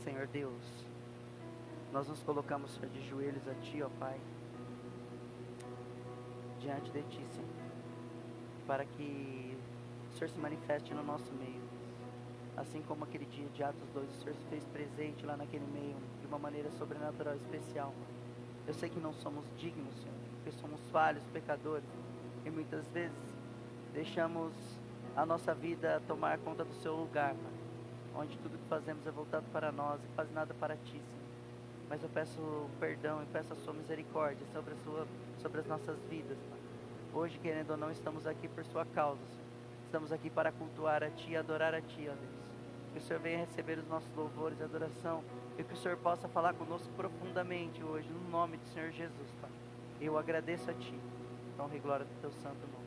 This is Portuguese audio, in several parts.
Senhor Deus, nós nos colocamos, Senhor, de joelhos a Ti, ó Pai, diante de Ti, Senhor, para que o Senhor se manifeste no nosso meio. Assim como aquele dia de Atos 2, o Senhor se fez presente lá naquele meio, de uma maneira sobrenatural e especial. Eu sei que não somos dignos, Senhor, porque somos falhos, pecadores, e muitas vezes deixamos a nossa vida tomar conta do seu lugar, Pai, onde tudo que fazemos é voltado para nós e quase nada para Ti, Senhor. Mas eu peço perdão e peço a Sua misericórdia sobre as nossas vidas, Pai. Hoje, querendo ou não, estamos aqui por Sua causa, Senhor. Estamos aqui para cultuar a Ti e adorar a Ti, ó Deus. Que o Senhor venha receber os nossos louvores e adoração, e que o Senhor possa falar conosco profundamente hoje, no nome do Senhor Jesus, Pai. Eu agradeço a Ti, honra e glória do Teu santo nome.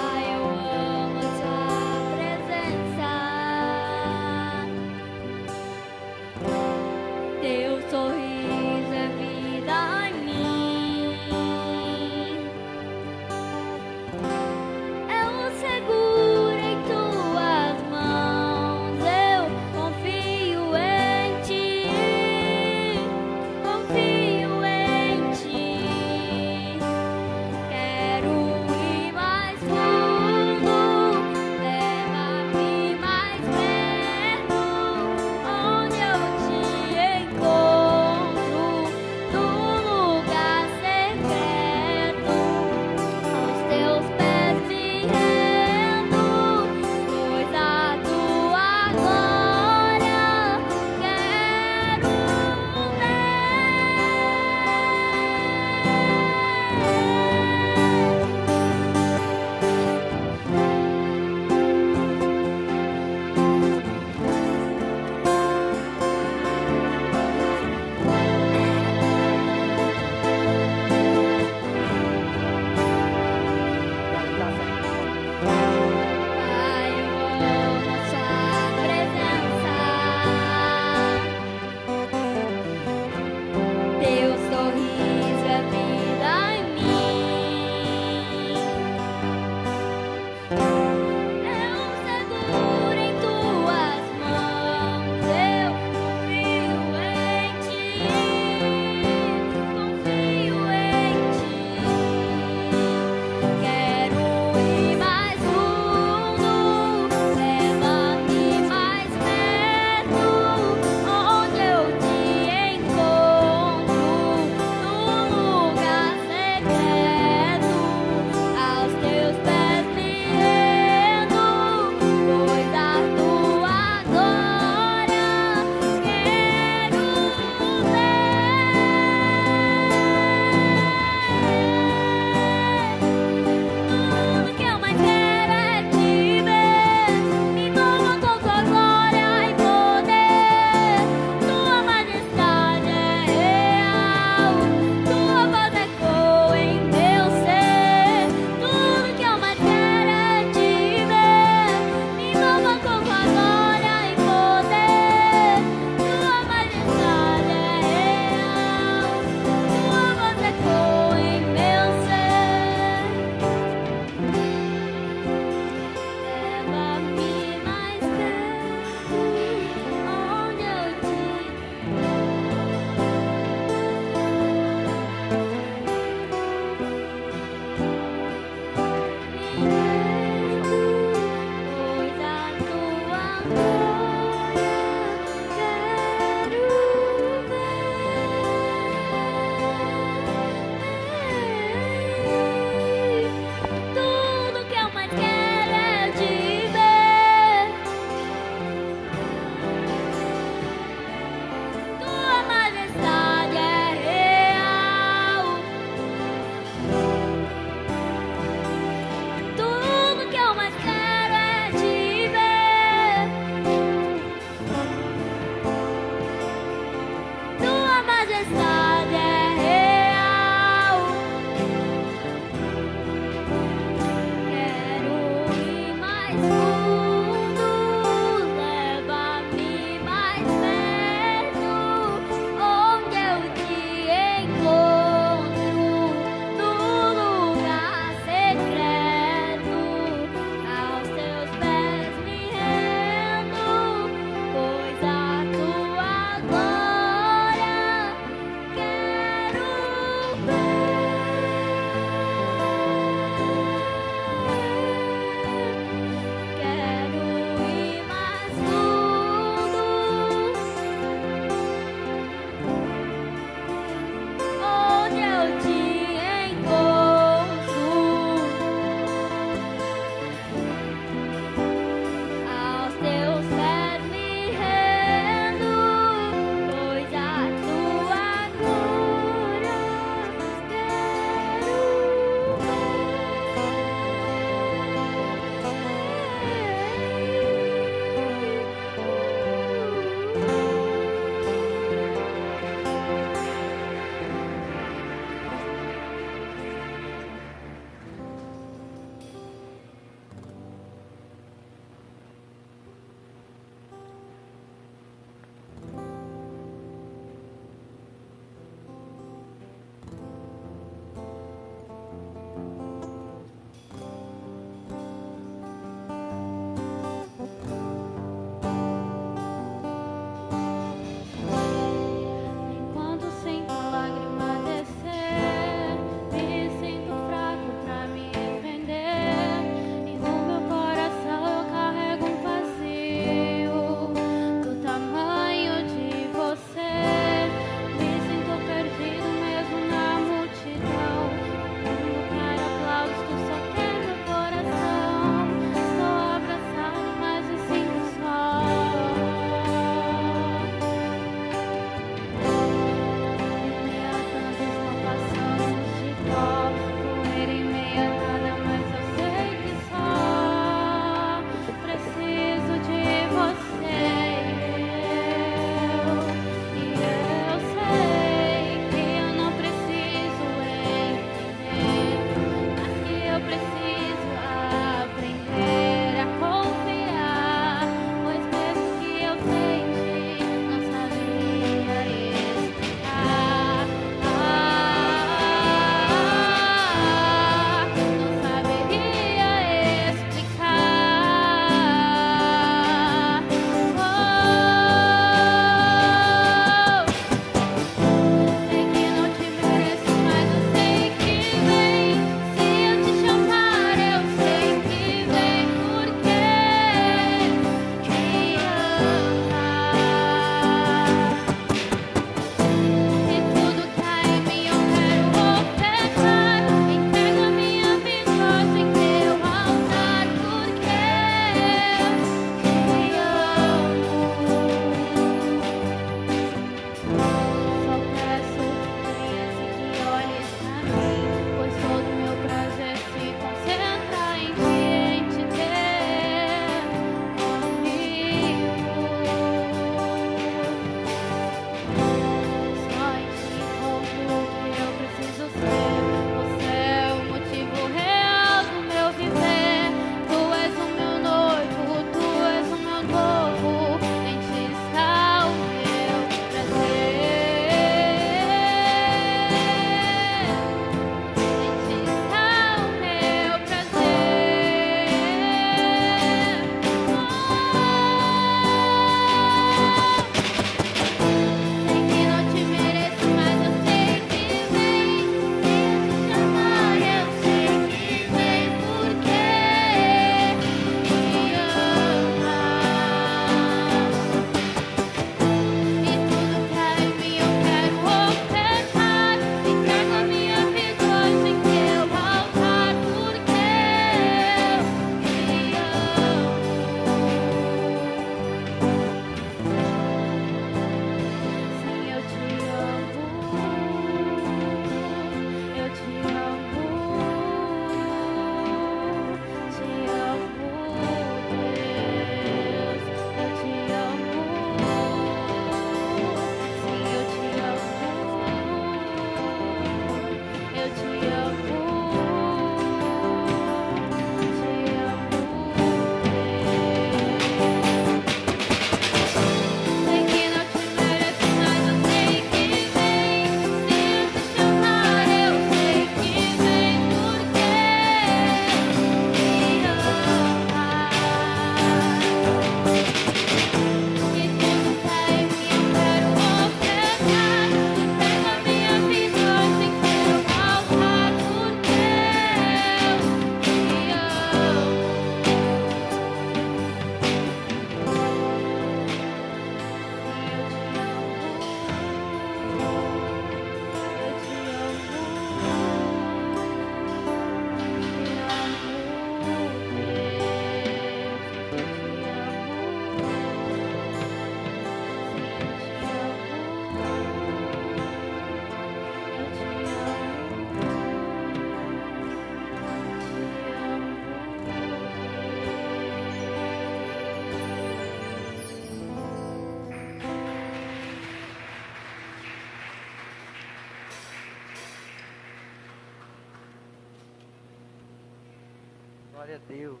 Glória a Deus.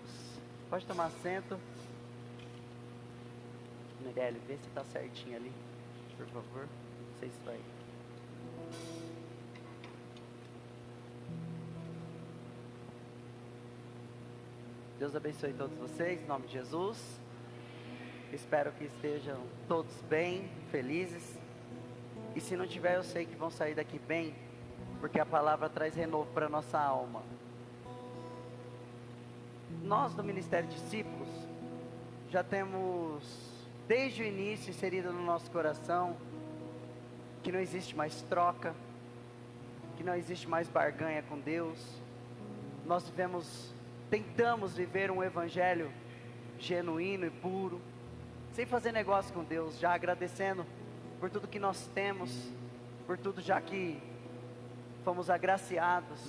Pode tomar assento. Mirelle, vê se está certinho ali, por favor. Não sei se vai. Deus abençoe todos vocês, em nome de Jesus. Espero que estejam todos bem, felizes. E se não tiver, eu sei que vão sair daqui bem, porque a palavra traz renovo para a nossa alma. Nós do Ministério Discípulos já temos, desde o início, inserido no nosso coração, que não existe mais troca, que não existe mais barganha com Deus. Nós tentamos viver um evangelho genuíno e puro, sem fazer negócio com Deus, já agradecendo por tudo que nós temos, por tudo já que fomos agraciados,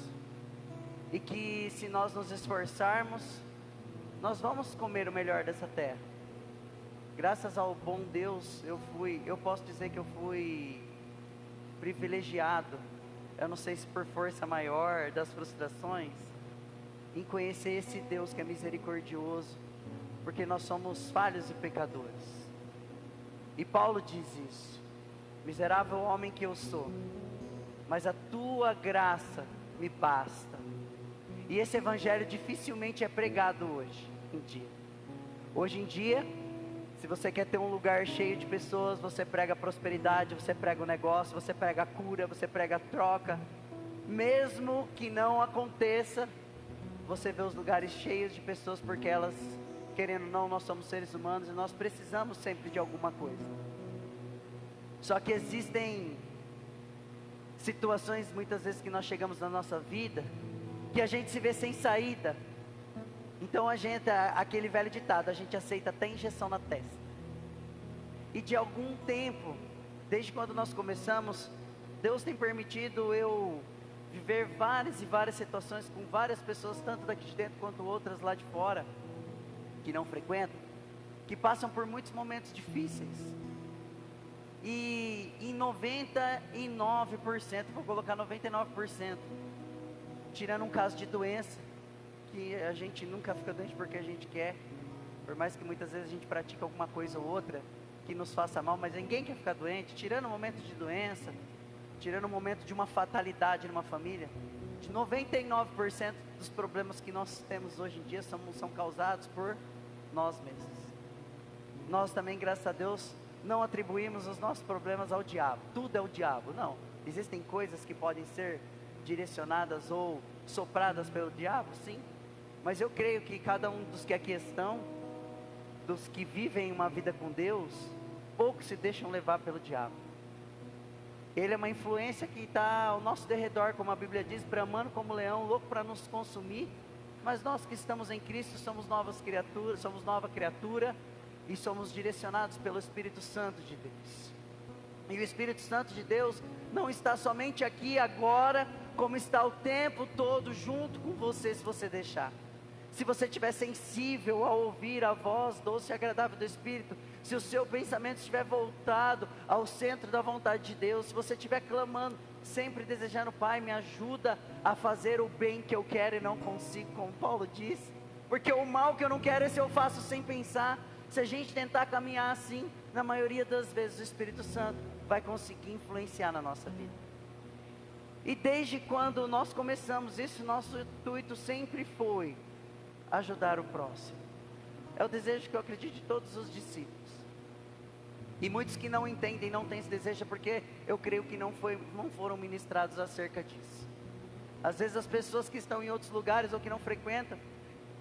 e que se nós nos esforçarmos, nós vamos comer o melhor dessa terra. Graças ao bom Deus, eu posso dizer que eu fui privilegiado, eu não sei se por força maior das frustrações, em conhecer esse Deus que é misericordioso, porque nós somos falhos e pecadores. E Paulo diz isso: miserável homem que eu sou, mas a tua graça me basta. E esse evangelho dificilmente é pregado hoje em dia. Hoje em dia, se você quer ter um lugar cheio de pessoas, você prega prosperidade, você prega o negócio, você prega a cura, você prega a troca. Mesmo que não aconteça, você vê os lugares cheios de pessoas, porque elas, querendo ou não, nós somos seres humanos e nós precisamos sempre de alguma coisa. Só que existem situações muitas vezes que nós chegamos na nossa vida, que a gente se vê sem saída. Então aquele velho ditado, a gente aceita até injeção na testa. E de algum tempo, desde quando nós começamos, Deus tem permitido eu viver várias e várias situações com várias pessoas, tanto daqui de dentro quanto outras lá de fora, que não frequentam, que passam por muitos momentos difíceis. E em 99%, vou colocar 99%, tirando um caso de doença, que a gente nunca fica doente porque a gente quer, por mais que muitas vezes a gente pratique alguma coisa ou outra que nos faça mal, mas ninguém quer ficar doente. Tirando o momento de doença, tirando o momento de uma fatalidade numa família, de 99% dos problemas que nós temos hoje em dia são causados por nós mesmos. Nós também, graças a Deus, não atribuímos os nossos problemas ao diabo. Tudo é o diabo, não. Existem coisas que podem ser direcionadas ou sopradas pelo diabo, sim. Mas eu creio que cada um dos que aqui estão, dos que vivem uma vida com Deus, poucos se deixam levar pelo diabo. Ele é uma influência que está ao nosso derredor, como a Bíblia diz, bramando como leão, louco para nos consumir. Mas nós que estamos em Cristo somos novas criaturas, somos nova criatura e somos direcionados pelo Espírito Santo de Deus. E o Espírito Santo de Deus não está somente aqui agora, como está o tempo todo junto com você, se você deixar. Se você estiver sensível a ouvir a voz doce e agradável do Espírito, se o seu pensamento estiver voltado ao centro da vontade de Deus, se você estiver clamando, sempre desejando: Pai, me ajuda a fazer o bem que eu quero e não consigo, como Paulo diz, porque o mal que eu não quero, esse eu faço sem pensar. Se a gente tentar caminhar assim, na maioria das vezes o Espírito Santo vai conseguir influenciar na nossa vida. E desde quando nós começamos isso, nosso intuito sempre foi ajudar o próximo. É o desejo que eu acredito de todos os discípulos. E muitos que não entendem, não têm esse desejo, porque eu creio que não foram ministrados acerca disso. Às vezes as pessoas que estão em outros lugares ou que não frequentam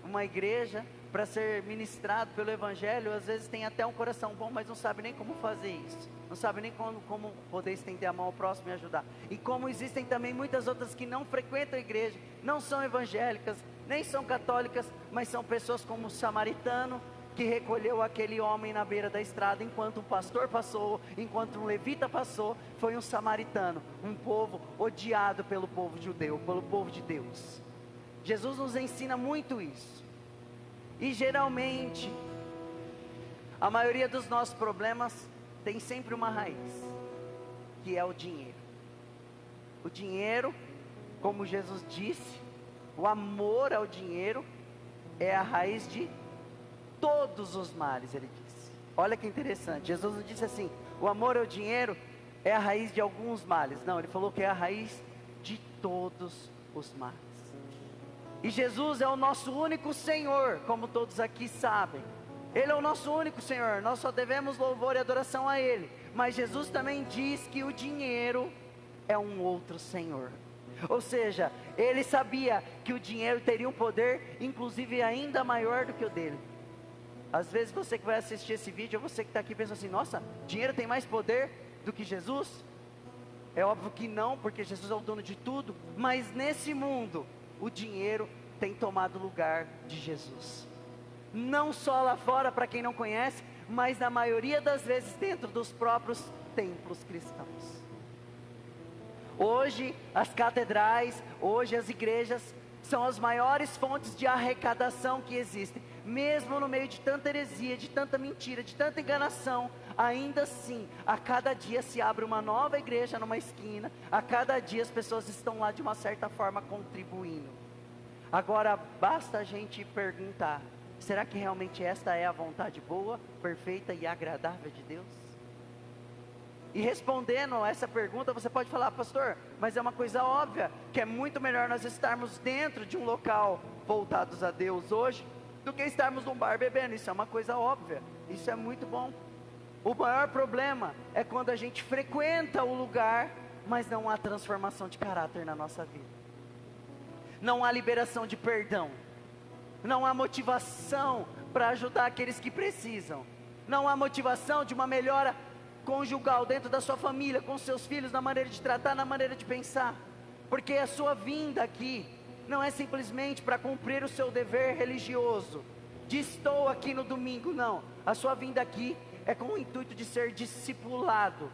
uma igreja para ser ministrado pelo Evangelho, às vezes tem até um coração bom, mas não sabe nem como fazer isso, não sabe nem como poder estender a mão ao próximo e ajudar. E como existem também muitas outras que não frequentam a igreja, não são evangélicas, nem são católicas, mas são pessoas como o samaritano, que recolheu aquele homem na beira da estrada, enquanto um pastor passou, enquanto um levita passou. Foi um samaritano, um povo odiado pelo povo judeu, pelo povo de Deus. Jesus nos ensina muito isso. E geralmente, a maioria dos nossos problemas tem sempre uma raiz, que é o dinheiro. O dinheiro, como Jesus disse, o amor ao dinheiro, é a raiz de todos os males, ele disse. Olha que interessante, Jesus não disse assim, o amor ao dinheiro é a raiz de alguns males. Não, ele falou que é a raiz de todos os males. E Jesus é o nosso único Senhor, como todos aqui sabem. Ele é o nosso único Senhor, nós só devemos louvor e adoração a Ele. Mas Jesus também diz que o dinheiro é um outro Senhor. Ou seja, Ele sabia que o dinheiro teria um poder, inclusive ainda maior do que o dele. Às vezes você que vai assistir esse vídeo, ou você que está aqui pensa assim, nossa, dinheiro tem mais poder do que Jesus? É óbvio que não, porque Jesus é o dono de tudo. Mas nesse mundo, o dinheiro tem tomado lugar de Jesus. Não só lá fora, para quem não conhece, mas na maioria das vezes dentro dos próprios templos cristãos. Hoje as catedrais, hoje as igrejas são as maiores fontes de arrecadação que existem. Mesmo no meio de tanta heresia, de tanta mentira, de tanta enganação, ainda assim, a cada dia se abre uma nova igreja numa esquina, a cada dia as pessoas estão lá de uma certa forma contribuindo. Agora basta a gente perguntar, será que realmente esta é a vontade boa, perfeita e agradável de Deus? E respondendo a essa pergunta, você pode falar, pastor, mas é uma coisa óbvia, que é muito melhor nós estarmos dentro de um local voltados a Deus hoje, do que estarmos num bar bebendo. Isso é uma coisa óbvia, isso é muito bom. O maior problema é quando a gente frequenta o lugar, mas não há transformação de caráter na nossa vida. Não há liberação de perdão. Não há motivação para ajudar aqueles que precisam. Não há motivação de uma melhora conjugal dentro da sua família, com seus filhos, na maneira de tratar, na maneira de pensar. Porque a sua vinda aqui não é simplesmente para cumprir o seu dever religioso, de estou aqui no domingo, não. A sua vinda aqui é com o intuito de ser discipulado,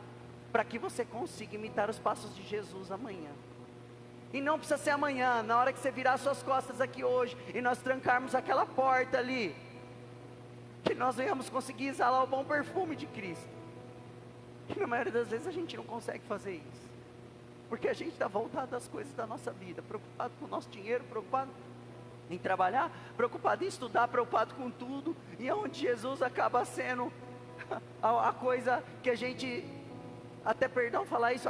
para que você consiga imitar os passos de Jesus amanhã. E não precisa ser amanhã, na hora que você virar suas costas aqui hoje, e nós trancarmos aquela porta ali, que nós venhamos conseguir exalar o bom perfume de Cristo. E na maioria das vezes a gente não consegue fazer isso, porque a gente está voltado às coisas da nossa vida, preocupado com o nosso dinheiro, preocupado em trabalhar, preocupado em estudar, preocupado com tudo, e é onde Jesus acaba sendo a coisa que a gente, até perdão falar isso,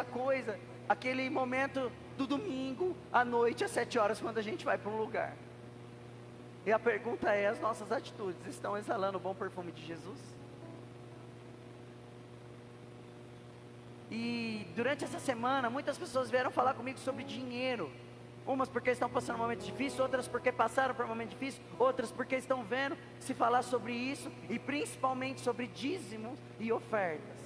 aquele momento do domingo, à noite, às 7 horas, quando a gente vai para um lugar. E a pergunta é, as nossas atitudes estão exalando o bom perfume de Jesus? E durante essa semana, muitas pessoas vieram falar comigo sobre dinheiro. Umas porque estão passando um momento difícil, outras porque passaram por um momento difícil, outras porque estão vendo se falar sobre isso, e principalmente sobre dízimos e ofertas.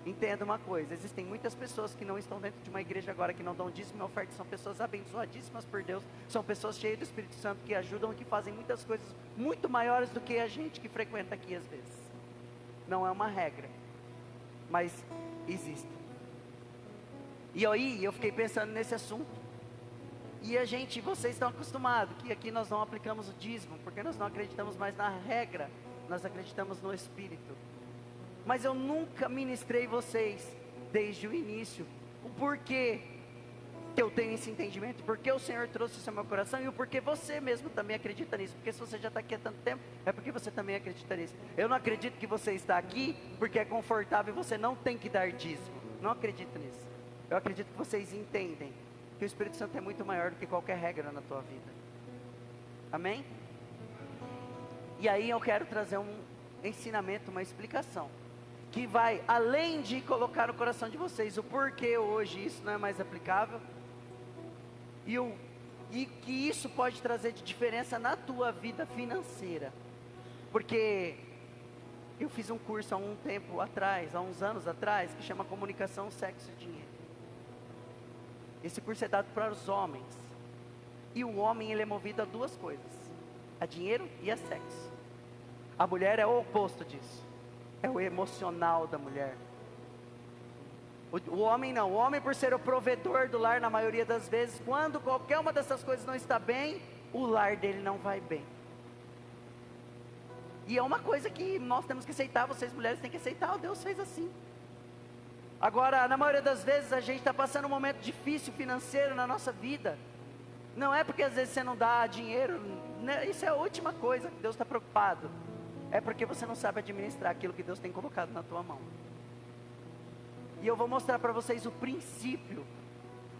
Entenda uma coisa, existem muitas pessoas que não estão dentro de uma igreja agora, que não dão dízimo e oferta, são pessoas abençoadíssimas por Deus, são pessoas cheias do Espírito Santo, que ajudam e que fazem muitas coisas muito maiores do que a gente que frequenta aqui às vezes. Não é uma regra, mas existe. E aí eu fiquei pensando nesse assunto, e vocês estão acostumados que aqui nós não aplicamos o dízimo, porque nós não acreditamos mais na regra, nós acreditamos no Espírito. Mas eu nunca ministrei vocês desde o início o porquê que eu tenho esse entendimento, porque o Senhor trouxe isso ao meu coração, e o porquê você mesmo também acredita nisso. Porque se você já está aqui há tanto tempo, é porque você também acredita nisso. Eu não acredito que você está aqui porque é confortável e você não tem que dar dízimo. Não acredito nisso. Eu acredito que vocês entendem que o Espírito Santo é muito maior do que qualquer regra na tua vida. Amém? E aí eu quero trazer um ensinamento, uma explicação, que vai além de colocar no coração de vocês o porquê hoje isso não é mais aplicável, e que isso pode trazer de diferença na tua vida financeira. Porque eu fiz um curso há um tempo atrás, há uns anos atrás, que chama Comunicação, Sexo e Dinheiro. Esse curso é dado para os homens, e o homem ele é movido a duas coisas, a dinheiro e a sexo. A mulher é o oposto disso, é o emocional da mulher. O homem não, o homem, por ser o provedor do lar, na maioria das vezes, quando qualquer uma dessas coisas não está bem, o lar dele não vai bem. E é uma coisa que nós temos que aceitar, vocês mulheres têm que aceitar, Deus fez assim. Agora, na maioria das vezes, a gente está passando um momento difícil financeiro na nossa vida, Não é porque às vezes você não dá dinheiro, né? Isso é a última coisa que Deus está preocupado. É porque você não sabe administrar aquilo que Deus tem colocado na tua mão. E eu vou mostrar para vocês o princípio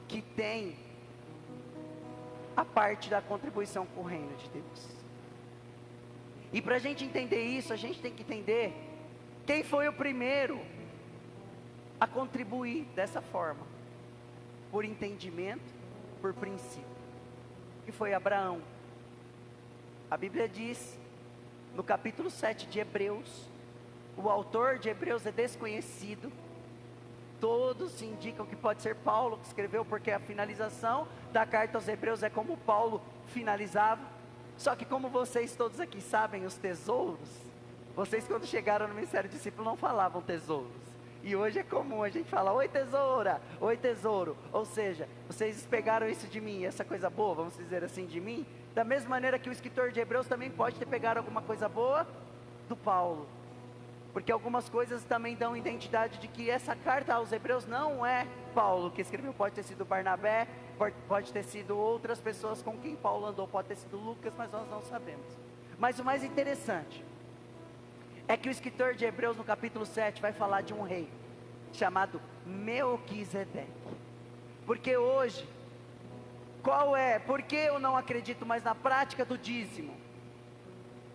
que tem a parte da contribuição com o reino de Deus. E para a gente entender isso, a gente tem que entender quem foi o primeiro a contribuir dessa forma, por entendimento, por princípio, que foi Abraão. A Bíblia diz, no capítulo 7 de Hebreus, o autor de Hebreus é desconhecido, todos indicam que pode ser Paulo que escreveu, porque a finalização da carta aos Hebreus é como Paulo finalizava. Só que como vocês todos aqui sabem, os tesouros, vocês quando chegaram no ministério discípulo não falavam tesouros, e hoje é comum a gente falar, oi tesoura, oi tesouro, ou seja, vocês pegaram isso de mim, essa coisa boa, vamos dizer assim, de mim, da mesma maneira que o escritor de Hebreus também pode ter pegado alguma coisa boa do Paulo, porque algumas coisas também dão identidade de que essa carta aos Hebreus não é Paulo que escreveu, pode ter sido Barnabé, pode ter sido outras pessoas com quem Paulo andou, pode ter sido Lucas, mas nós não sabemos. Mas o mais interessante é que o escritor de Hebreus no capítulo 7 vai falar de um rei chamado Melquisedeque. Porque hoje, por que eu não acredito mais na prática do dízimo?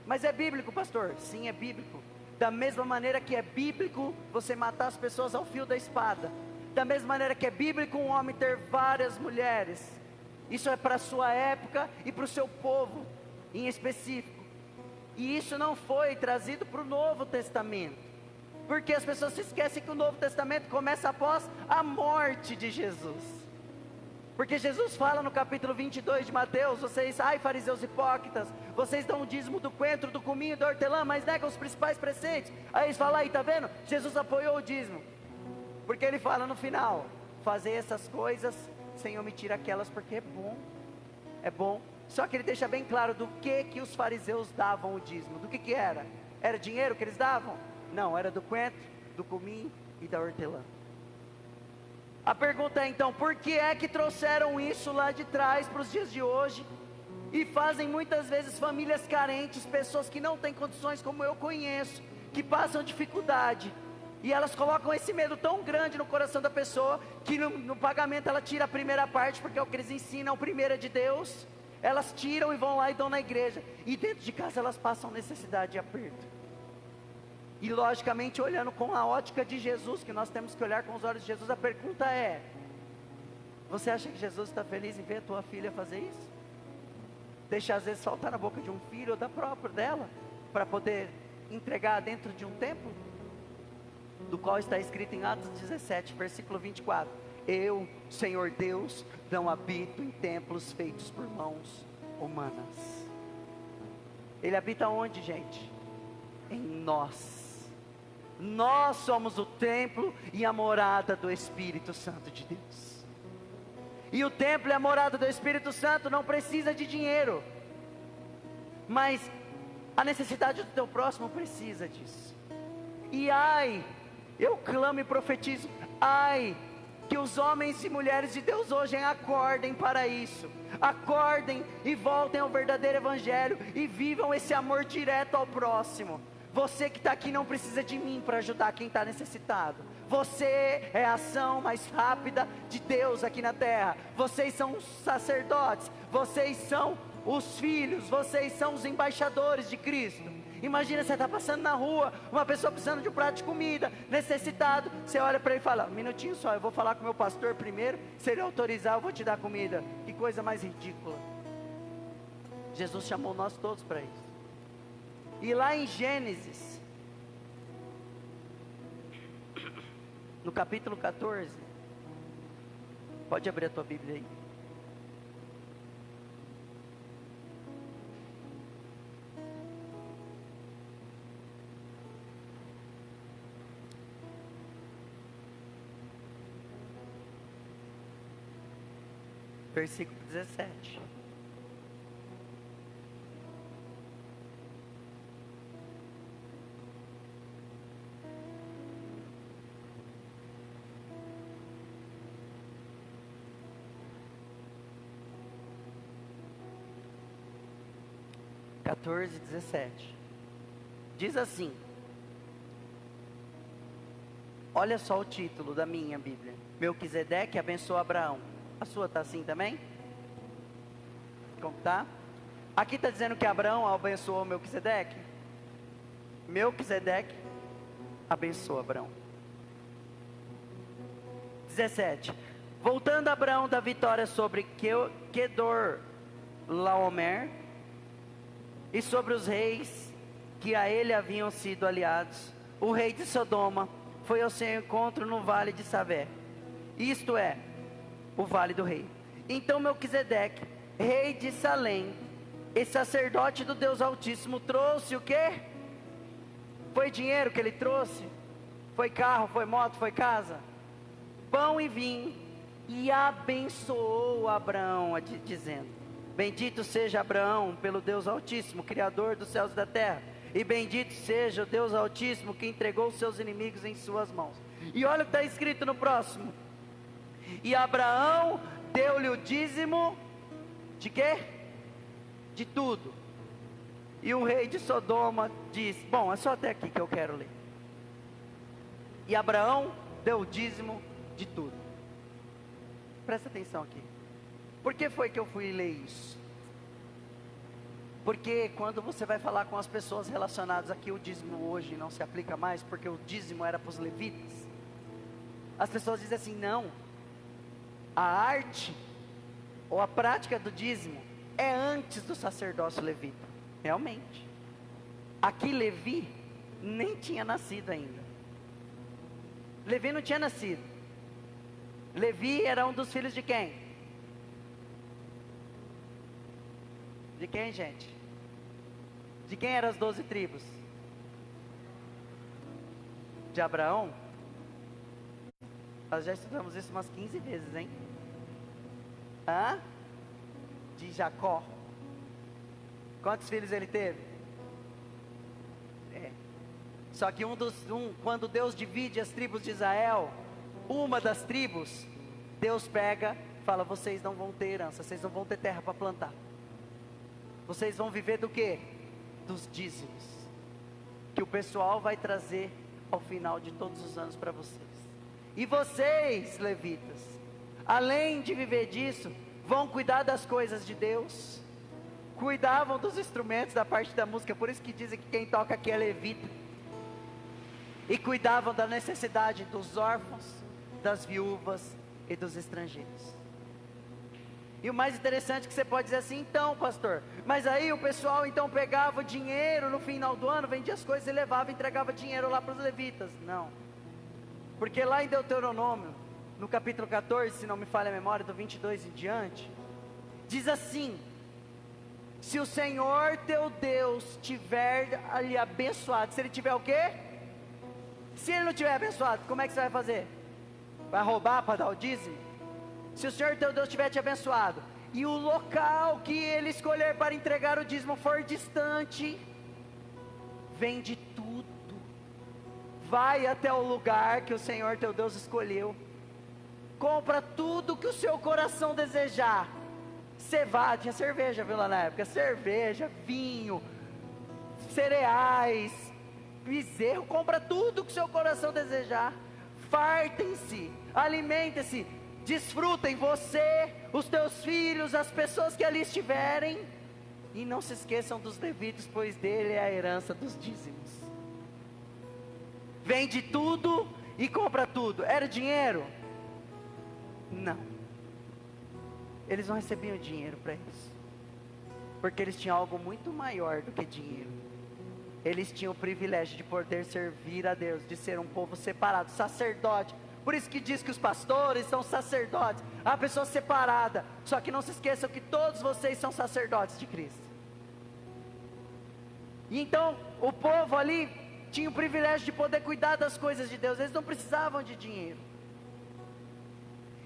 Mas é bíblico, pastor? Sim, é bíblico. Da mesma maneira que é bíblico você matar as pessoas ao fio da espada, da mesma maneira que é bíblico um homem ter várias mulheres, isso é para a sua época e para o seu povo em específico. E isso não foi trazido para o Novo Testamento, porque as pessoas se esquecem que o Novo Testamento começa após a morte de Jesus. Porque Jesus fala no capítulo 22 de Mateus, vocês, ai fariseus hipócritas, vocês dão o dízimo do coentro, do cominho e da hortelã, mas negam os principais preceitos. Aí eles falam, aí tá vendo? Jesus apoiou o dízimo, porque ele fala no final, fazer essas coisas sem omitir aquelas, porque é bom. Só que ele deixa bem claro do que os fariseus davam o dízimo, do que era? Era dinheiro que eles davam? Não, era do coentro, do cominho e da hortelã. A pergunta é então, por que é que trouxeram isso lá de trás para os dias de hoje? E fazem muitas vezes famílias carentes, pessoas que não têm condições como eu conheço, que passam dificuldade, e elas colocam esse medo tão grande no coração da pessoa, que no pagamento ela tira a primeira parte, porque é o que eles ensinam, o primeiro é de Deus, elas tiram e vão lá e dão na igreja, e dentro de casa elas passam necessidade e aperto. E logicamente olhando com a ótica de Jesus, que nós temos que olhar com os olhos de Jesus, a pergunta é, você acha que Jesus está feliz em ver a tua filha fazer isso? Deixa às vezes saltar na boca de um filho ou da própria dela, para poder entregar dentro de um templo, do qual está escrito em Atos 17, versículo 24, eu, Senhor Deus, não habito em templos feitos por mãos humanas. Ele habita onde, gente? Em nós. Nós somos o templo e a morada do Espírito Santo de Deus. E o templo e a morada do Espírito Santo não precisa de dinheiro, mas a necessidade do teu próximo precisa disso. E ai, eu clamo e profetizo, ai, que os homens e mulheres de Deus hoje acordem para isso, acordem e voltem ao verdadeiro evangelho e vivam esse amor direto ao próximo. Você que está aqui não precisa de mim para ajudar quem está necessitado. Você é a ação mais rápida de Deus aqui na terra. Vocês são os sacerdotes, vocês são os filhos, vocês são os embaixadores de Cristo. Imagina você está passando na rua, uma pessoa precisando de um prato de comida, necessitado, você olha para ele e fala, um minutinho só, eu vou falar com o meu pastor primeiro, se ele autorizar eu vou te dar comida. Que coisa mais ridícula. Jesus chamou nós todos para isso. E lá em Gênesis, no capítulo 14, pode abrir a tua Bíblia aí. Versículo 17. 14, 17. Diz assim. Olha só o título da minha Bíblia. Melquisedeque abençoou Abraão. A sua está assim também? Como tá? Aqui está dizendo que Abraão abençoou Melquisedeque. Melquisedeque abençoou Abraão. 17. Voltando Abraão da vitória sobre Quedor Laomer e sobre os reis que a ele haviam sido aliados, o rei de Sodoma foi ao seu encontro no vale de Savé, isto é, o vale do rei. Então Melquisedeque, rei de Salém e sacerdote do Deus Altíssimo, trouxe o quê? Foi dinheiro que ele trouxe? Foi carro, foi moto, foi casa? Pão e vinho, e abençoou Abraão, dizendo: bendito seja Abraão pelo Deus Altíssimo, Criador dos céus e da terra, e bendito seja o Deus Altíssimo que entregou os seus inimigos em suas mãos. E olha o que está escrito no próximo: e Abraão deu-lhe o dízimo de quê? De tudo. E o rei de Sodoma disse, bom, é só até aqui que eu quero ler. E Abraão deu o dízimo de tudo. Presta atenção aqui. Por que foi que eu fui ler isso? Porque quando você vai falar com as pessoas relacionadas aqui, o dízimo hoje não se aplica mais, porque o dízimo era para os levitas. As pessoas dizem assim, não, a arte ou a prática do dízimo é antes do sacerdócio levita. Realmente. Aqui Levi nem tinha nascido ainda. Levi não tinha nascido. Levi era um dos filhos de quem? De quem, gente? De quem eram as 12 tribos? De Abraão? Nós já estudamos isso umas 15 vezes, hein? Hã? De Jacó. Quantos filhos ele teve? Só que quando Deus divide as tribos de Israel, uma das tribos, Deus pega, fala, vocês não vão ter herança, vocês não vão ter terra para plantar. Vocês vão viver do quê? Dos dízimos, que o pessoal vai trazer ao final de todos os anos para vocês. E vocês, levitas, além de viver disso, vão cuidar das coisas de Deus. Cuidavam dos instrumentos, da parte da música, por isso que dizem que quem toca aqui é levita. E cuidavam da necessidade dos órfãos, das viúvas e dos estrangeiros. E o mais interessante é que você pode dizer assim, então pastor, mas aí o pessoal então pegava o dinheiro no final do ano, vendia as coisas e levava e entregava dinheiro lá para os levitas. Não, porque lá em Deuteronômio, no capítulo 14, se não me falha a memória, do 22 em diante, diz assim, se o Senhor teu Deus tiver ali abençoado, se ele tiver o quê? Se ele não tiver abençoado, como é que você vai fazer? Vai roubar para dar o dízimo? Se o Senhor teu Deus tiver te abençoado, e o local que ele escolher para entregar o dízimo for distante, vende tudo, vai até o lugar que o Senhor teu Deus escolheu, compra tudo que o seu coração desejar, cevada, tinha cerveja, viu lá na época, cerveja, vinho, cereais, bezerro, compra tudo que o seu coração desejar, fartem-se, alimentem-se, desfrutem você, os teus filhos, as pessoas que ali estiverem, e não se esqueçam dos levitas, pois dele é a herança dos dízimos. Vende tudo e compra tudo. Era dinheiro? Não. Eles não recebiam dinheiro para isso, porque eles tinham algo muito maior do que dinheiro. Eles tinham o privilégio de poder servir a Deus, de ser um povo separado, sacerdote. Por isso que diz que os pastores são sacerdotes, a pessoa separada. Só que não se esqueçam que todos vocês são sacerdotes de Cristo. E então o povo ali tinha o privilégio de poder cuidar das coisas de Deus. Eles não precisavam de dinheiro.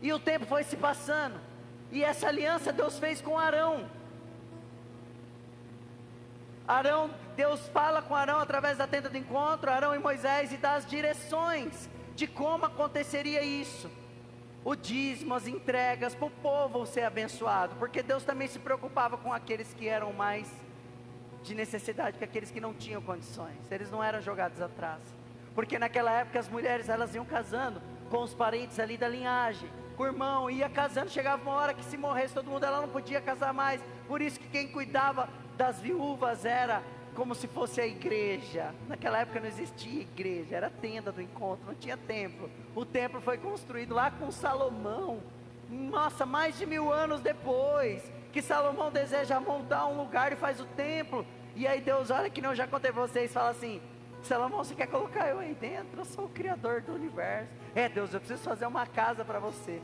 E o tempo foi se passando, e essa aliança Deus fez com Arão. Deus fala com Arão através da tenda do encontro, Arão e Moisés, e dá as direções de como aconteceria isso, o dízimo, as entregas, para o povo ser abençoado, porque Deus também se preocupava com aqueles que eram mais de necessidade que aqueles que não tinham condições. Eles não eram jogados atrás. Porque naquela época as mulheres, elas iam casando com os parentes ali da linhagem, com o irmão, ia casando, chegava uma hora que se morresse todo mundo, ela não podia casar mais. Por isso que quem cuidava das viúvas era como se fosse a igreja. Naquela época não existia igreja, era a tenda do encontro, não tinha templo. O templo foi construído lá com Salomão, nossa, mais de 1000 anos depois, que Salomão deseja montar um lugar e faz o templo. E aí Deus olha, que não, já contei pra vocês, fala assim: Salomão, você quer colocar eu aí dentro? Eu sou o criador do universo. Deus, eu preciso fazer uma casa para você.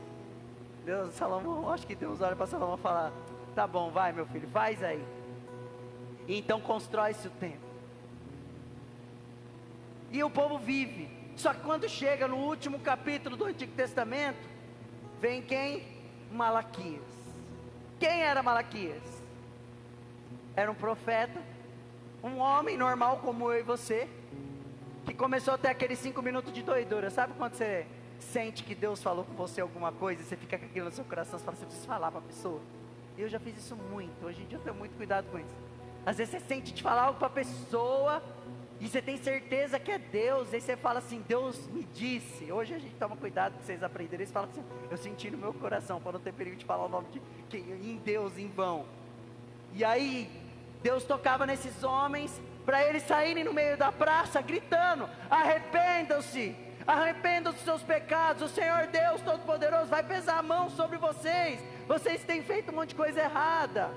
Deus, Salomão, acho que Deus olha para Salomão e fala: tá bom, vai meu filho, faz aí. E então constrói-se o templo. E o povo vive. Só que quando chega no último capítulo do Antigo Testamento, vem quem? Malaquias. Quem era Malaquias? Era um profeta, um homem normal como eu e você, que começou a ter aqueles 5 minutos de doidura. Sabe quando você sente que Deus falou com você alguma coisa e você fica com aquilo no seu coração, você fala, você precisa falar para a pessoa. Eu já fiz isso muito, hoje em dia eu tenho muito cuidado com isso. Às vezes você sente de falar algo para a pessoa e você tem certeza que é Deus, aí você fala assim: Deus me disse. Hoje a gente toma cuidado que vocês aprenderem, você fala assim: eu senti no meu coração, para não ter perigo de falar o nome em Deus em vão. E aí Deus tocava nesses homens para eles saírem no meio da praça gritando: arrependam-se, arrependam dos seus pecados, o Senhor Deus Todo-Poderoso vai pesar a mão sobre vocês, vocês têm feito um monte de coisa errada.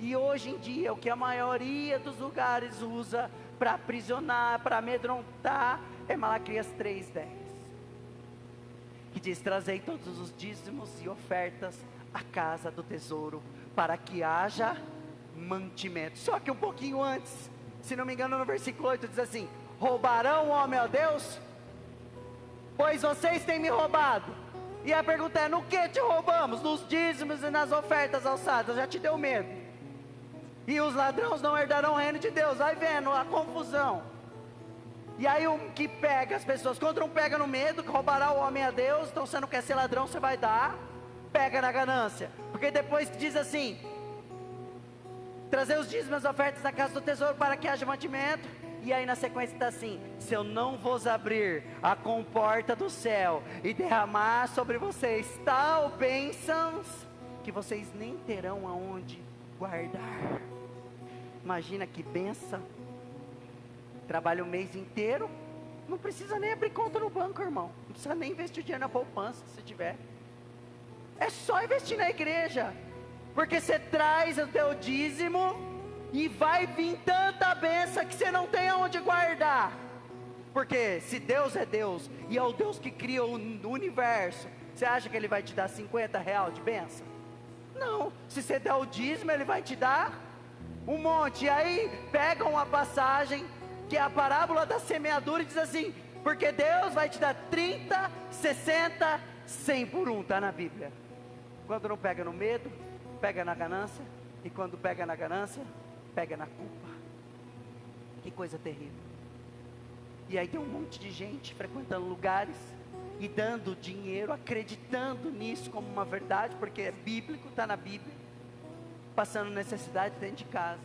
E hoje em dia, o que a maioria dos lugares usa para aprisionar, para amedrontar, é Malaquias 3:10, que diz: trazei todos os dízimos e ofertas à casa do tesouro, para que haja mantimento. Só que um pouquinho antes, se não me engano, no versículo 8 diz assim: roubarão o homem a Deus? Pois vocês têm me roubado. E a pergunta é: no que te roubamos? Nos dízimos e nas ofertas alçadas. Já te deu medo. E os ladrões não herdarão o reino de Deus. Vai vendo a confusão. E aí um que pega as pessoas, quando um pega no medo, que roubará o homem a Deus, então você não quer ser ladrão, você vai dar, pega na ganância. Porque depois diz assim: trazer os dízimos e as ofertas da casa do tesouro para que haja mantimento. E aí na sequência está assim: se eu não vos abrir a comporta do céu e derramar sobre vocês tal bênçãos, que vocês nem terão aonde guardar. Imagina que benção. Trabalha o mês inteiro, não precisa nem abrir conta no banco, irmão. Não precisa nem investir dinheiro na poupança, se tiver. É só investir na igreja. Porque você traz o teu dízimo e vai vir tanta bênção que você não tem aonde guardar. Porque se Deus é Deus e é o Deus que cria o universo, você acha que Ele vai te dar R$50 de bênção? Não. Se você der o dízimo, Ele vai te dar um monte. E aí pegam uma passagem que é a parábola da semeadura e diz assim: porque Deus vai te dar 30, 60, 100 por um. Está na Bíblia. Quando não pega no medo, pega na ganância. E quando pega na ganância, pega na culpa. Que coisa terrível. E aí tem um monte de gente frequentando lugares e dando dinheiro, acreditando nisso como uma verdade, porque é bíblico, está na Bíblia, passando necessidade dentro de casa,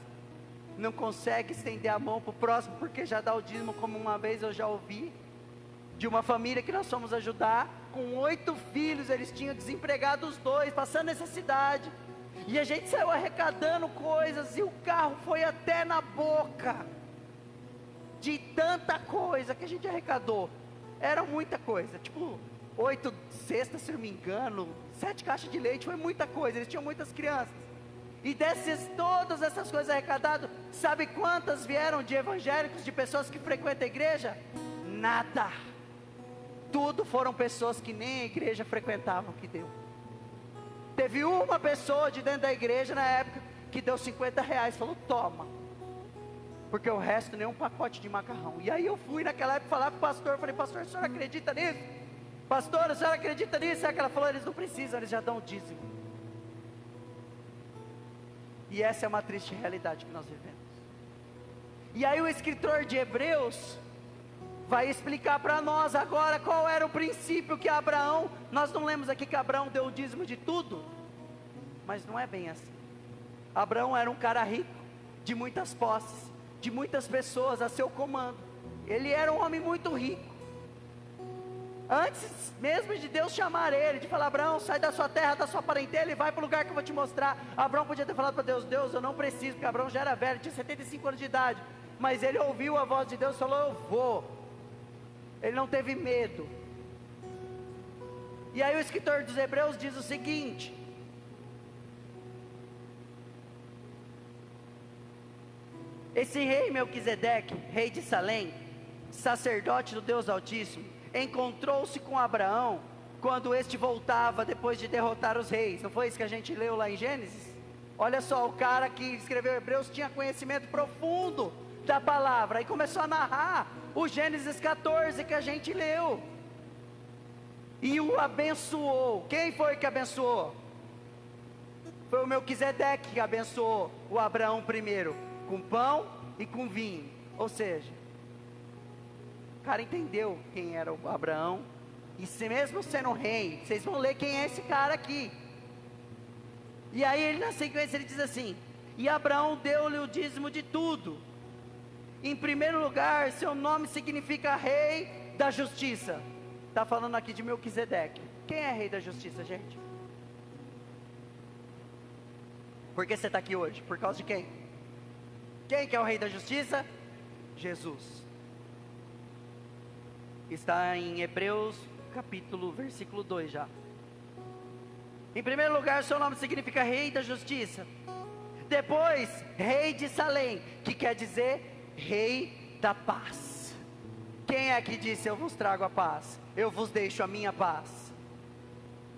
não consegue estender a mão para o próximo, porque já dá o dízimo. Como uma vez eu já ouvi de uma família que nós fomos ajudar, com 8 filhos, eles tinham desempregado os 2, passando necessidade, e a gente saiu arrecadando coisas, e o carro foi até na boca, de tanta coisa que a gente arrecadou. Era muita coisa, tipo 8 cestas, se não me engano, 7 caixas de leite, foi muita coisa, eles tinham muitas crianças. E dessas, todas essas coisas arrecadadas, sabe quantas vieram de evangélicos, de pessoas que frequentam a igreja? Nada. Tudo foram pessoas que nem a igreja frequentavam que deu. Teve uma pessoa de dentro da igreja na época que deu R$50, falou: toma. Porque o resto nem um pacote de macarrão. E aí eu fui naquela época falar com o pastor, falei: pastor, a senhora acredita nisso? Pastor, a senhora acredita nisso? Aí ela falou: eles não precisam, eles já dão o dízimo. E essa é uma triste realidade que nós vivemos. E aí o escritor de Hebreus vai explicar para nós agora qual era o princípio que Abraão, nós não lemos aqui que Abraão deu o dízimo de tudo, mas não é bem assim. Abraão era um cara rico, de muitas posses, de muitas pessoas a seu comando. Ele era um homem muito rico. Antes mesmo de Deus chamar ele, de falar: Abraão, sai da sua terra, da sua parentela e vai para o lugar que eu vou te mostrar. Abraão podia ter falado para Deus: Deus, eu não preciso, porque Abraão já era velho, tinha 75 anos de idade. Mas ele ouviu a voz de Deus e falou: eu vou. Ele não teve medo. E aí o escritor dos Hebreus diz o seguinte: esse rei Melquisedeque, rei de Salém, sacerdote do Deus Altíssimo, encontrou-se com Abraão quando este voltava depois de derrotar os reis. Não foi isso que a gente leu lá em Gênesis? Olha só, o cara que escreveu Hebreus tinha conhecimento profundo da palavra e começou a narrar o Gênesis 14 que a gente leu, e o abençoou. Quem foi que abençoou? Foi o Melquisedeque que abençoou o Abraão primeiro, com pão e com vinho. Ou seja, o cara entendeu quem era o Abraão, e se mesmo sendo rei, vocês vão ler quem é esse cara aqui. E aí ele, na sequência, ele diz assim: e Abraão deu-lhe o dízimo de tudo. Em primeiro lugar, seu nome significa rei da justiça. Está falando aqui de Melquisedeque. Quem é rei da justiça, gente? Por que você está aqui hoje? Por causa de quem? Quem que é o rei da justiça? Jesus. Está em Hebreus capítulo, versículo 2 já. Em primeiro lugar, seu nome significa rei da justiça. Depois, rei de Salém, que quer dizer rei da paz. Quem é que disse: eu vos trago a paz, eu vos deixo a minha paz,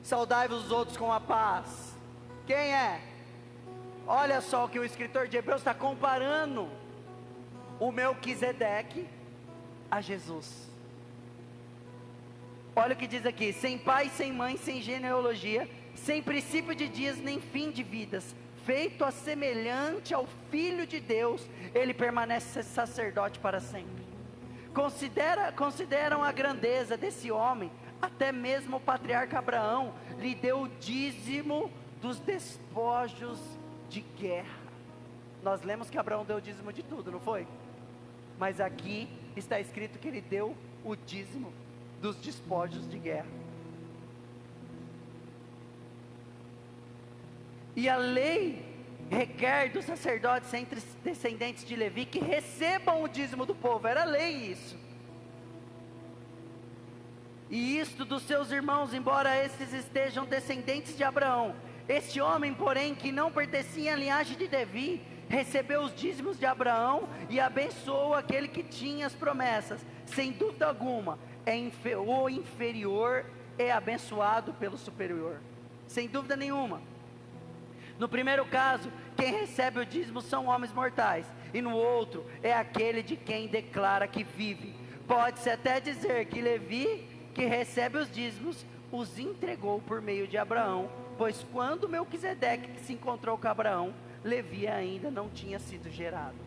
saudai-vos os outros com a paz? Quem é? Olha só o que o escritor de Hebreus está comparando o Melquisedeque a Jesus. Olha o que diz aqui: sem pai, sem mãe, sem genealogia, sem princípio de dias, nem fim de vidas, feito a semelhante ao Filho de Deus, ele permanece sacerdote para sempre. Consideram a grandeza desse homem. Até mesmo o patriarca Abraão lhe deu o dízimo dos despojos de guerra. Nós lemos que Abraão deu o dízimo de tudo, não foi? Mas aqui está escrito que ele deu o dízimo dos despojos de guerra. E a lei requer dos sacerdotes entre descendentes de Levi que recebam o dízimo do povo. Era lei isso. E isto dos seus irmãos, embora esses estejam descendentes de Abraão. Este homem, porém, que não pertencia à linhagem de Levi, recebeu os dízimos de Abraão e abençoou aquele que tinha as promessas. Sem dúvida alguma, o inferior é abençoado pelo superior. Sem dúvida nenhuma. No primeiro caso, quem recebe o dízimo são homens mortais, e no outro é aquele de quem declara que vive. Pode-se até dizer que Levi, que recebe os dízimos, os entregou por meio de Abraão, pois quando Melquisedeque se encontrou com Abraão, Levi ainda não tinha sido gerado.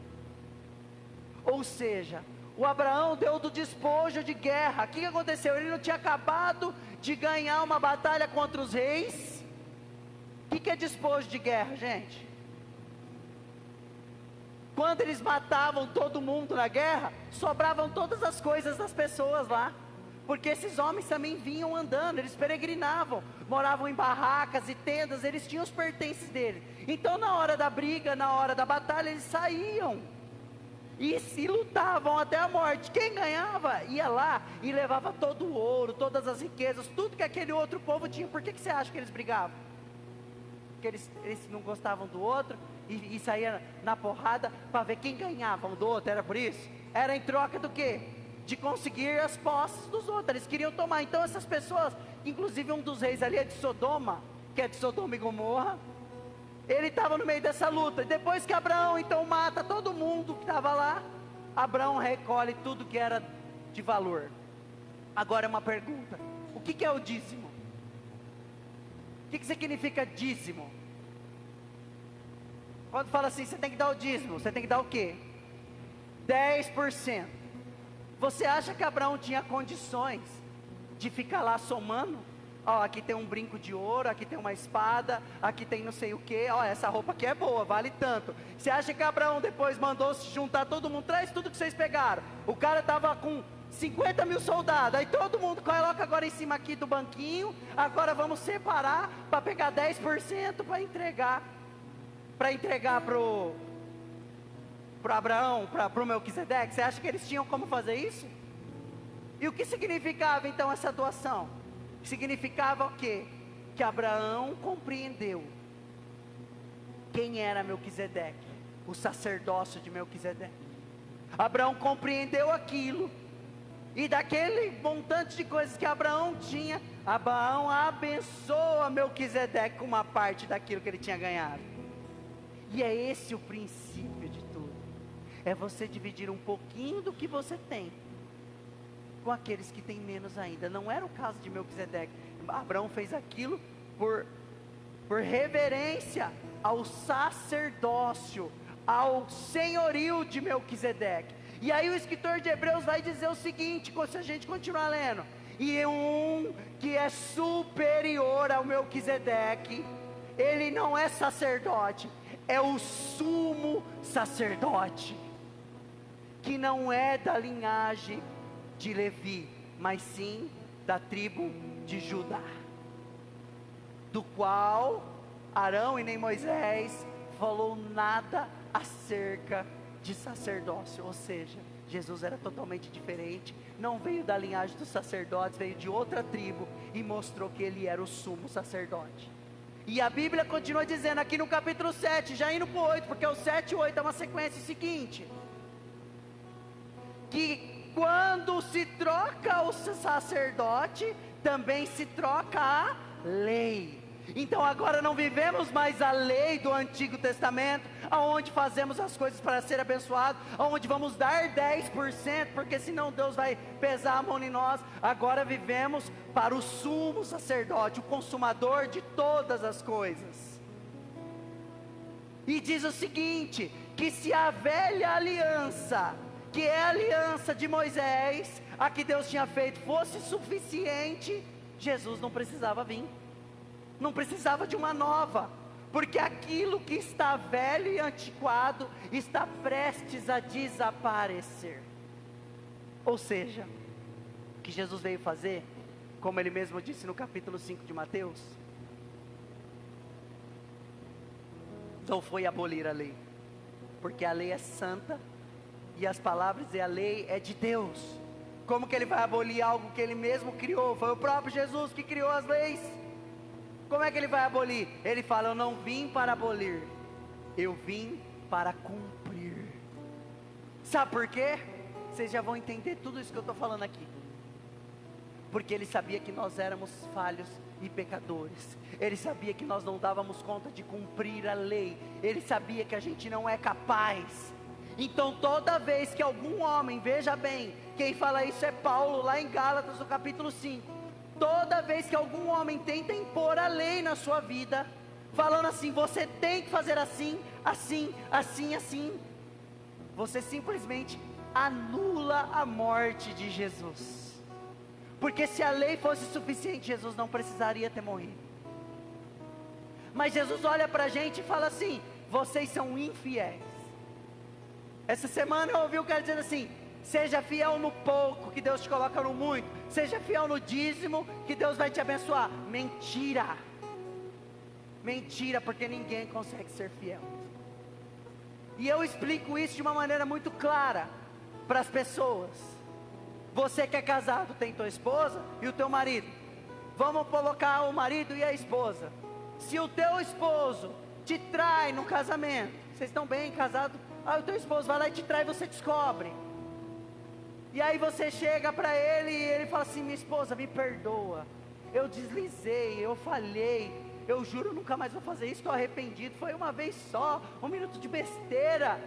Ou seja, o Abraão deu do despojo de guerra. O que aconteceu? Ele não tinha acabado de ganhar uma batalha contra os reis. O que é despojo de guerra, gente? Quando eles matavam todo mundo na guerra, sobravam todas as coisas das pessoas lá. Porque esses homens também vinham andando, eles peregrinavam, moravam em barracas e tendas, eles tinham os pertences deles. Então na hora da briga, na hora da batalha, eles saíam e se lutavam até a morte. Quem ganhava ia lá e levava todo o ouro, todas as riquezas, tudo que aquele outro povo tinha. Por que você acha que eles brigavam? Porque eles não gostavam do outro e saíam na porrada para ver quem ganhava um do outro. Era por isso? Era em troca do quê? De conseguir as posses dos outros. Eles queriam tomar. Então essas pessoas, inclusive um dos reis ali é de Sodoma, que é de Sodoma e Gomorra, ele estava no meio dessa luta. Depois que Abraão então mata todo mundo que estava lá, Abraão recolhe tudo que era de valor. Agora é uma pergunta: o que é o dízimo? O que significa dízimo? Quando fala assim, você tem que dar o dízimo, você tem que dar o quê? 10%. Você acha que Abraão tinha condições de ficar lá somando Ó, aqui tem um brinco de ouro, aqui tem uma espada, aqui tem não sei o que, ó, essa roupa aqui é boa, vale tanto. Você acha que Abraão depois mandou se juntar todo mundo, traz tudo que vocês pegaram? O cara estava com 50 mil soldados, aí todo mundo coloca agora em cima aqui do banquinho, agora vamos separar para pegar 10% para entregar pro Abraão, pro Melquisedeque. Você acha que eles tinham como fazer isso? E o que significava então essa doação? Significava o quê? Que Abraão compreendeu quem era Melquisedeque, o sacerdócio de Melquisedeque. Abraão compreendeu aquilo, e daquele montante de coisas que Abraão tinha, Abraão abençoa Melquisedeque com uma parte daquilo que ele tinha ganhado. E é esse o princípio de tudo, é você dividir um pouquinho do que você tem com aqueles que têm menos ainda. Não era o caso de Melquisedeque. Abraão fez aquilo por reverência ao sacerdócio, ao senhorio de Melquisedeque. E aí o escritor de Hebreus vai dizer o seguinte, se a gente continuar lendo: e um que é superior ao Melquisedeque, ele não é sacerdote, é o sumo sacerdote, que não é da linhagem de Levi, mas sim da tribo de Judá, do qual Arão e nem Moisés falou nada acerca de sacerdócio. Ou seja, Jesus era totalmente diferente, não veio da linhagem dos sacerdotes, veio de outra tribo e mostrou que ele era o sumo sacerdote. E a Bíblia continua dizendo aqui no capítulo 7, já indo para o 8, porque o 7 e 8 é uma sequência seguinte, que quando se troca o sacerdote, também se troca a lei. Então agora não vivemos mais a lei do Antigo Testamento, aonde fazemos as coisas para ser abençoado, aonde vamos dar 10%, porque senão Deus vai pesar a mão em nós. Agora vivemos para o sumo sacerdote, o consumador de todas as coisas. E diz o seguinte, que se a velha aliança, que é a aliança de Moisés, a que Deus tinha feito, fosse suficiente, Jesus não precisava vir, não precisava de uma nova, porque aquilo que está velho e antiquado está prestes a desaparecer. Ou seja, o que Jesus veio fazer, como ele mesmo disse no capítulo 5 de Mateus, não foi abolir a lei, porque a lei é santa, e as palavras e a lei é de Deus. Como que ele vai abolir algo que ele mesmo criou? Foi o próprio Jesus que criou as leis. Como é que ele vai abolir? Ele fala: eu não vim para abolir, eu vim para cumprir. Sabe por quê? Vocês já vão entender tudo isso que eu estou falando aqui. Porque ele sabia que nós éramos falhos e pecadores. Ele sabia que nós não dávamos conta de cumprir a lei. Ele sabia que a gente não é capaz. Então toda vez que algum homem, veja bem, quem fala isso é Paulo, lá em Gálatas, no capítulo 5. Toda vez que algum homem tenta impor a lei na sua vida, falando assim, você tem que fazer assim, assim, assim, assim, você simplesmente anula a morte de Jesus. Porque se a lei fosse suficiente, Jesus não precisaria ter morrido. Mas Jesus olha para a gente e fala assim, vocês são infiéis. Essa semana eu ouvi o cara dizendo assim, seja fiel no pouco, que Deus te coloca no muito. Seja fiel no dízimo, que Deus vai te abençoar. Mentira. Mentira, porque ninguém consegue ser fiel. E eu explico isso de uma maneira muito clara para as pessoas. Você que é casado, tem tua esposa e o teu marido. Vamos colocar o marido e a esposa. Se o teu esposo te trai no casamento, vocês estão bem casados, o teu esposo vai lá e te trai e você descobre. E aí você chega para ele e ele fala assim, minha esposa, me perdoa, eu deslizei, eu falhei, eu juro nunca mais vou fazer isso, estou arrependido, foi uma vez só, um minuto de besteira.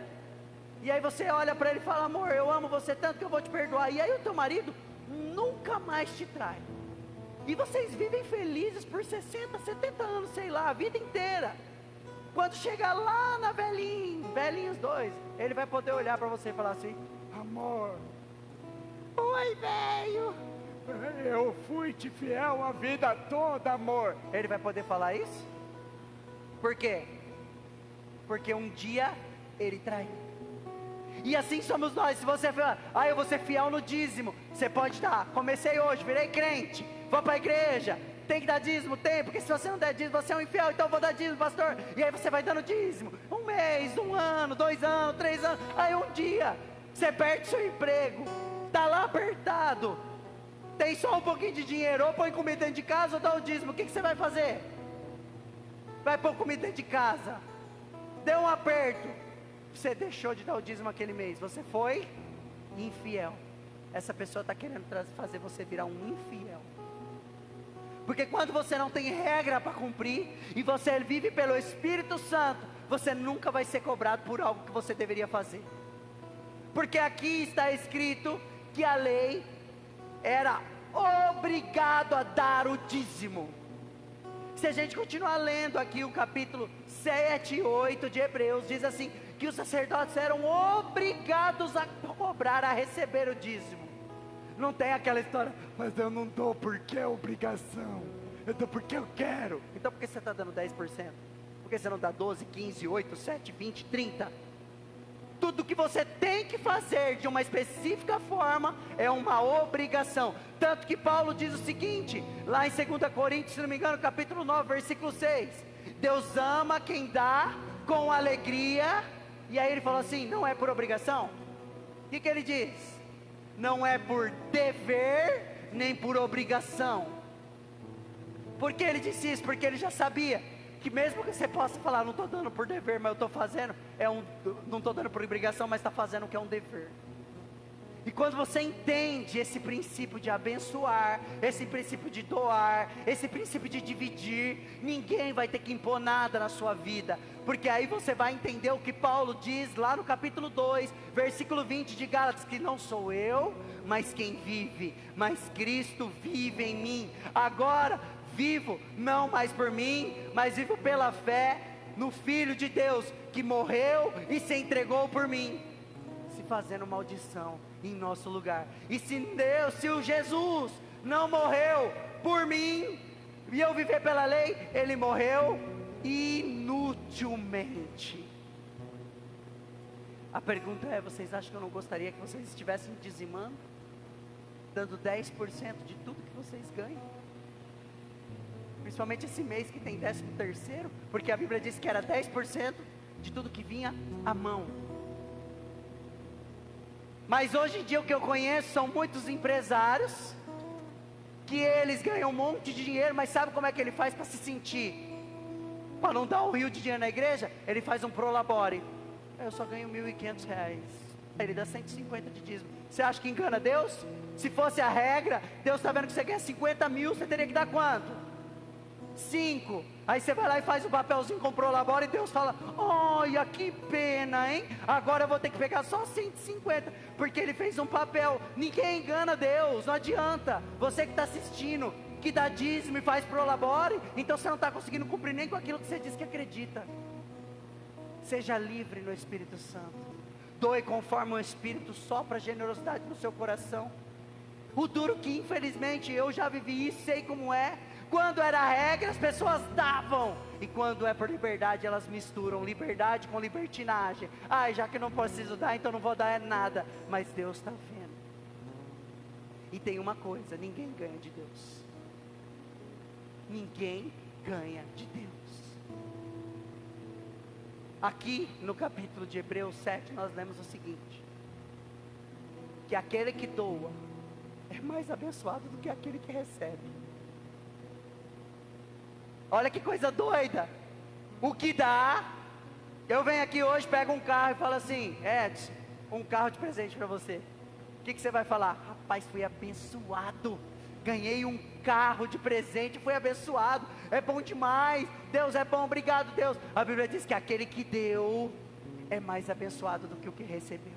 E aí você olha para ele e fala, amor, eu amo você tanto que eu vou te perdoar. E aí o teu marido nunca mais te trai. E vocês vivem felizes por 60, 70 anos, sei lá, a vida inteira. Quando chegar lá na velhinhos dois, ele vai poder olhar para você e falar assim, amor, oi velho, Eu fui-te fiel a vida toda, amor. Ele vai poder falar isso? Por quê? Porque um dia ele traiu. E assim somos nós. Se você falar, eu vou ser fiel no dízimo, você pode dar. Comecei hoje, virei crente, vou para a igreja, tem que dar dízimo? Tem, porque se você não der dízimo, você é um infiel. Então eu vou dar dízimo, pastor. E aí você vai dando dízimo, 1 mês, 1 ano, 2 anos, 3 anos. Aí um dia, você perde seu emprego, está lá apertado, tem só um pouquinho de dinheiro, ou põe comida dentro de casa ou dá o dízimo. O que você vai fazer? Vai pôr comida dentro de casa, deu um aperto, você deixou de dar o dízimo aquele mês, você foi infiel. Essa pessoa está querendo fazer você virar um infiel. Porque quando você não tem regra para cumprir, e você vive pelo Espírito Santo, você nunca vai ser cobrado por algo que você deveria fazer. Porque aqui está escrito que a lei era obrigado a dar o dízimo. Se a gente continuar lendo aqui o capítulo 7 e 8 de Hebreus, diz assim, que os sacerdotes eram obrigados a cobrar, a receber o dízimo. Não tem aquela história, mas eu não dou porque é obrigação, eu dou porque eu quero. Então por que você está dando 10%? Por que você não dá 12, 15, 8, 7, 20, 30? Tudo que você tem que fazer de uma específica forma é uma obrigação. Tanto que Paulo diz o seguinte, lá em 2 Coríntios, se não me engano, capítulo 9, versículo 6. Deus ama quem dá com alegria. E aí ele falou assim, não é por obrigação? O que ele diz? Não é por dever, nem por obrigação. Por que ele disse isso? Porque ele já sabia que mesmo que você possa falar, não estou dando por dever, mas eu estou fazendo, não estou dando por obrigação, mas está fazendo o que é um dever. E quando você entende esse princípio de abençoar, esse princípio de doar, esse princípio de dividir, ninguém vai ter que impor nada na sua vida, porque aí você vai entender o que Paulo diz lá no capítulo 2, versículo 20 de Gálatas, que não sou eu, mas quem vive, mas Cristo vive em mim. Agora vivo, não mais por mim, mas vivo pela fé no Filho de Deus, que morreu e se entregou por mim, se fazendo maldição em nosso lugar. E se o Jesus não morreu por mim, e eu viver pela lei, Ele morreu inutilmente. A pergunta é, vocês acham que eu não gostaria que vocês estivessem dizimando? Dando 10% de tudo que vocês ganham? Principalmente esse mês que tem 13º, porque a Bíblia diz que era 10% de tudo que vinha à mão. Mas hoje em dia o que eu conheço são muitos empresários, que eles ganham um monte de dinheiro, mas sabe como é que ele faz para se sentir? Para não dar um rio de dinheiro na igreja, ele faz um prolabore. Eu só ganho R$1.500, ele dá 150 de dízimo. Você acha que engana Deus? Se fosse a regra, Deus está vendo que você ganha 50 mil, você teria que dar quanto? 5, aí você vai lá e faz o papelzinho com prolabore, e Deus fala, olha que pena, hein, agora eu vou ter que pegar só 150, porque ele fez um papel. Ninguém engana Deus, não adianta. Você que está assistindo, que dá dízimo e faz prolabore, então você não está conseguindo cumprir nem com aquilo que você diz que acredita. Seja livre no Espírito Santo, doe conforme o Espírito sopra generosidade no seu coração. O duro que infelizmente eu já vivi isso, sei como é. Quando era regra, as pessoas davam, e quando é por liberdade, elas misturam liberdade com libertinagem. Já que não preciso dar, então não vou dar nada. Mas Deus está vendo. E tem uma coisa, ninguém ganha de Deus. Ninguém ganha de Deus. Aqui no capítulo de Hebreus 7, nós lemos o seguinte, que aquele que doa é mais abençoado do que aquele que recebe. Olha que coisa doida. O que dá, eu venho aqui hoje, pego um carro e falo assim, Edson, um carro de presente para você. O que você vai falar? Rapaz, fui abençoado, ganhei um carro de presente, fui abençoado, é bom demais, Deus é bom, obrigado Deus. A Bíblia diz que aquele que deu é mais abençoado do que o que recebeu.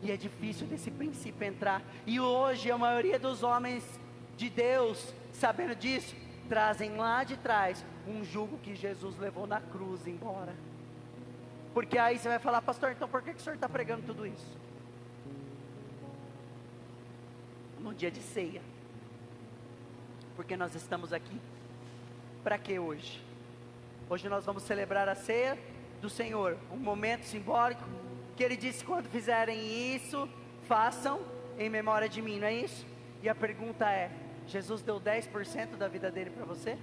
E é difícil desse princípio entrar. E hoje a maioria dos homens de Deus, sabendo disso, trazem lá de trás um jugo que Jesus levou na cruz embora. Porque aí você vai falar, pastor, então por que o senhor está pregando tudo isso? no dia de ceia. Porque nós estamos aqui. Para que hoje? Hoje nós vamos celebrar a ceia do Senhor, um momento simbólico, que Ele disse: quando fizerem isso, façam em memória de mim, não é isso? E a pergunta é: Jesus deu 10% da vida dele para você?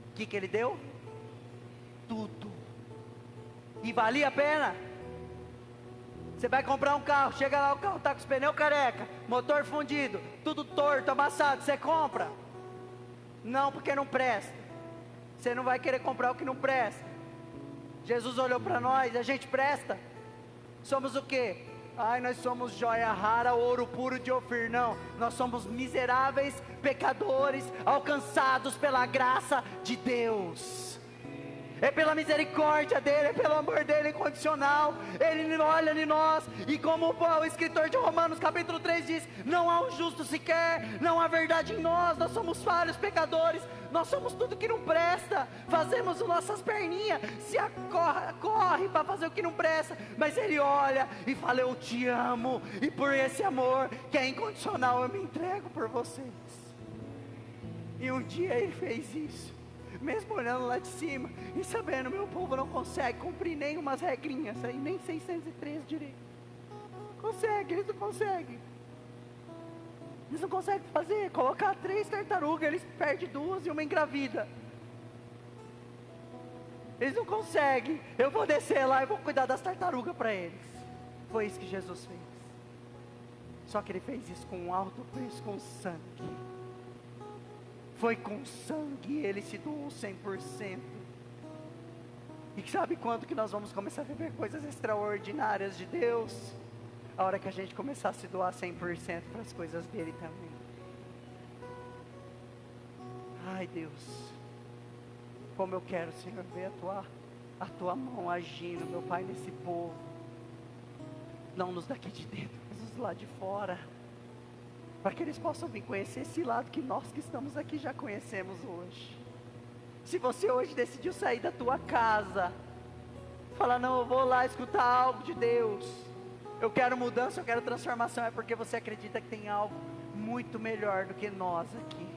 O que Ele deu? Tudo. E valia a pena? Você vai comprar um carro, chega lá, o carro está com os pneus careca, motor fundido, tudo torto, amassado, você compra? Não, porque não presta. Você não vai querer comprar o que não presta. Jesus olhou para nós, a gente presta? Somos o quê? Ai, nós somos joia rara, ouro puro de Ofir. Não, nós somos miseráveis pecadores, alcançados pela graça de Deus. É pela misericórdia dele, é pelo amor dele incondicional. Ele olha em nós, e como o escritor de Romanos capítulo 3 diz: não há um justo sequer, não há verdade em nós. Nós somos falhos, pecadores, nós somos tudo que não presta. Fazemos as nossas perninhas, corre para fazer o que não presta. Mas ele olha e fala: eu te amo, e por esse amor que é incondicional, eu me entrego por vocês. E um dia ele fez isso, mesmo olhando lá de cima e sabendo: meu povo não consegue cumprir nem umas regrinhas aí, nem 613 direito. Consegue, eles não conseguem. Eles não conseguem fazer, colocar 3 tartarugas, eles perdem 2 e uma engravida. Eles não conseguem. Eu vou descer lá e vou cuidar das tartarugas para eles. Foi isso que Jesus fez. Só que ele fez isso com um alto preço, com sangue. Foi com sangue, ele se doou 100%. E sabe quando que nós vamos começar a viver coisas extraordinárias de Deus? A hora que a gente começar a se doar 100% para as coisas dele também. Ai, Deus, como eu quero, Senhor, ver a tua mão agindo, meu Pai, nesse povo. Não nos daqui de dentro, mas nos lá de fora. Para que eles possam vir conhecer esse lado que nós que estamos aqui já conhecemos hoje. Se você hoje decidiu sair da tua casa, falar: não, eu vou lá escutar algo de Deus, eu quero mudança, eu quero transformação, é porque você acredita que tem algo muito melhor do que nós aqui.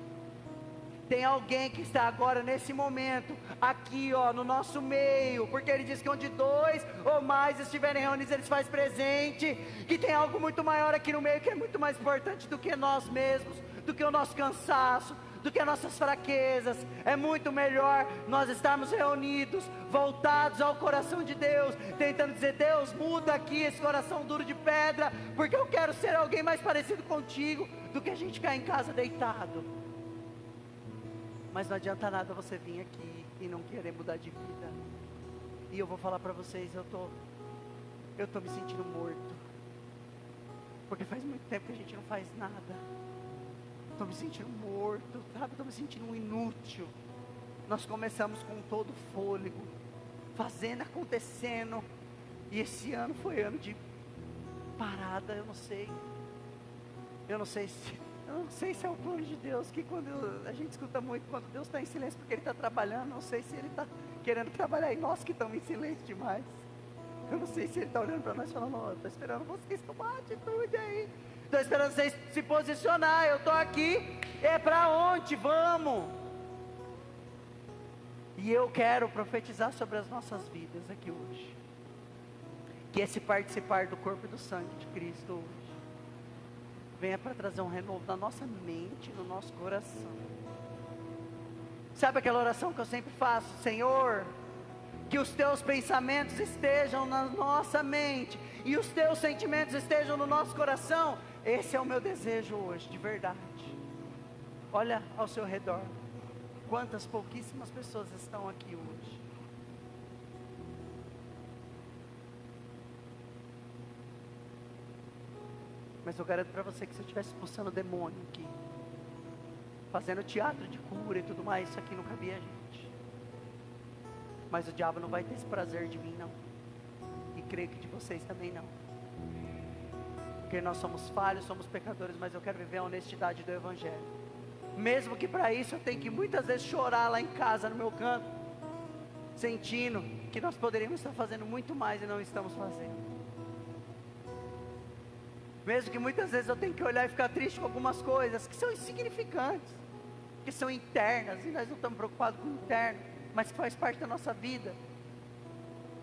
Tem alguém que está agora nesse momento, aqui no nosso meio, porque ele diz que onde 2 ou mais estiverem reunidos, ele se faz presente, que tem algo muito maior aqui no meio, que é muito mais importante do que nós mesmos, do que o nosso cansaço, do que as nossas fraquezas. É muito melhor nós estarmos reunidos, voltados ao coração de Deus, tentando dizer: Deus, muda aqui esse coração duro de pedra, porque eu quero ser alguém mais parecido contigo, do que a gente ficar em casa deitado. Mas não adianta nada você vir aqui e não querer mudar de vida. E eu vou falar para vocês, eu tô me sentindo morto, porque faz muito tempo que a gente não faz nada. Estou me sentindo morto, sabe? Estou me sentindo um inútil. Nós começamos com todo fôlego, fazendo, acontecendo, e esse ano foi ano de parada. Eu não sei se é o plano de Deus, que quando a gente escuta muito, quando Deus está em silêncio porque Ele está trabalhando, não sei se Ele está querendo trabalhar em nós que estamos em silêncio demais. Eu não sei se Ele está olhando para nós e falando: oh, eu estou esperando vocês tomar atitude aí, estou esperando vocês se posicionar, eu estou aqui, é para onde vamos? E eu quero profetizar sobre as nossas vidas aqui hoje, que esse participar do corpo e do sangue de Cristo hoje venha para trazer um renovo na nossa mente, no nosso coração. Sabe aquela oração que eu sempre faço? Senhor, que os teus pensamentos estejam na nossa mente e os teus sentimentos estejam no nosso coração. Esse é o meu desejo hoje, de verdade. Olha ao seu redor, quantas pouquíssimas pessoas estão aqui hoje. Mas eu garanto para você que se eu estivesse expulsando o demônio aqui, fazendo teatro de cura e tudo mais, isso aqui não cabia a gente. Mas o diabo não vai ter esse prazer de mim, não. E creio que de vocês também não. Porque nós somos falhos, somos pecadores, mas eu quero viver a honestidade do Evangelho. Mesmo que para isso eu tenho que muitas vezes chorar lá em casa, no meu canto, sentindo que nós poderíamos estar fazendo muito mais e não estamos fazendo. Mesmo que muitas vezes eu tenha que olhar e ficar triste com algumas coisas que são insignificantes, que são internas, e nós não estamos preocupados com o interno, mas que faz parte da nossa vida.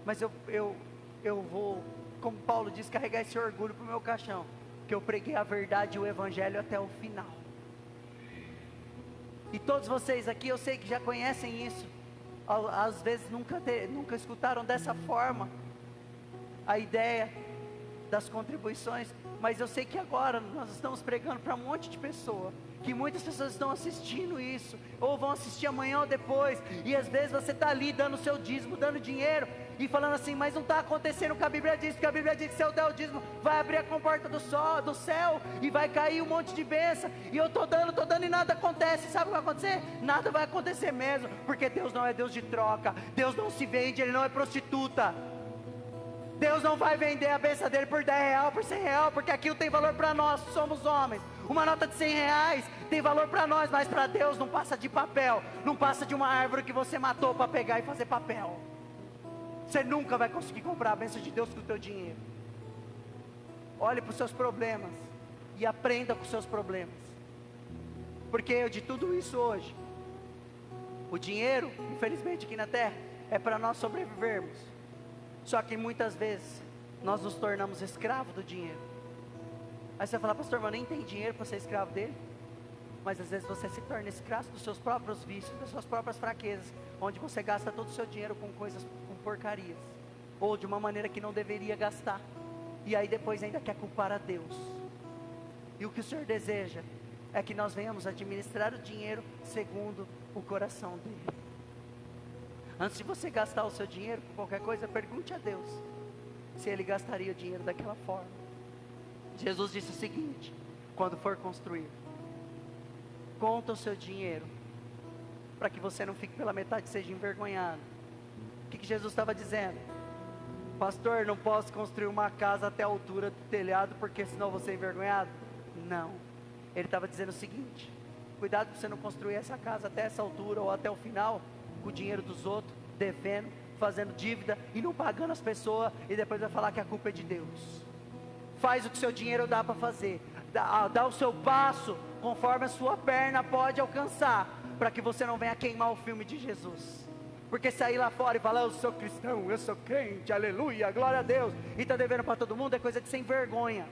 Mas eu vou, como Paulo diz, carregar esse orgulho para o meu caixão, que eu preguei a verdade e o evangelho até o final. E todos vocês aqui, eu sei que já conhecem isso, às vezes nunca escutaram dessa forma a ideia das contribuições, mas eu sei que agora nós estamos pregando para um monte de pessoas, que muitas pessoas estão assistindo isso, ou vão assistir amanhã ou depois, e às vezes você está ali dando o seu dízimo, dando dinheiro, e falando assim, mas não está acontecendo o que a Bíblia diz, porque a Bíblia diz que se eu der o dízimo, vai abrir a comporta do céu, e vai cair um monte de bênção, e eu estou dando e nada acontece. Sabe o que vai acontecer? Nada vai acontecer mesmo, porque Deus não é Deus de troca, Deus não se vende, Ele não é prostituta. Deus não vai vender a bênção dele por R$10, por R$100, porque aquilo tem valor para nós, somos homens. Uma nota de R$100 tem valor para nós, mas para Deus não passa de papel, não passa de uma árvore que você matou para pegar e fazer papel. Você nunca vai conseguir comprar a bênção de Deus com o teu dinheiro. Olhe para os seus problemas e aprenda com os seus problemas, porque de tudo isso hoje, o dinheiro, infelizmente aqui na terra, é para nós sobrevivermos. Só que muitas vezes nós nos tornamos escravos do dinheiro. Aí você vai falar, pastor, mas nem tem dinheiro para ser escravo dele. Mas às vezes você se torna escravo dos seus próprios vícios, das suas próprias fraquezas, onde você gasta todo o seu dinheiro com coisas, com porcarias, ou de uma maneira que não deveria gastar, e aí depois ainda quer culpar a Deus. E o que o Senhor deseja é que nós venhamos administrar o dinheiro segundo o coração dele. Antes de você gastar o seu dinheiro com qualquer coisa, pergunte a Deus se Ele gastaria o dinheiro daquela forma. Jesus disse o seguinte: quando for construir, conta o seu dinheiro, para que você não fique pela metade e seja envergonhado. O que Jesus estava dizendo? Pastor, não posso construir uma casa até a altura do telhado, porque senão eu vou ser envergonhado? Não, Ele estava dizendo o seguinte: cuidado para você não construir essa casa até essa altura ou até o final, com o dinheiro dos outros, devendo, fazendo dívida e não pagando as pessoas, e depois vai falar que a culpa é de Deus. Faz o que seu dinheiro dá para fazer, dá o seu passo conforme a sua perna pode alcançar, para que você não venha queimar o filme de Jesus. Porque sair lá fora e falar, eu sou cristão, eu sou crente, aleluia, glória a Deus, e está devendo para todo mundo, é coisa de sem vergonha.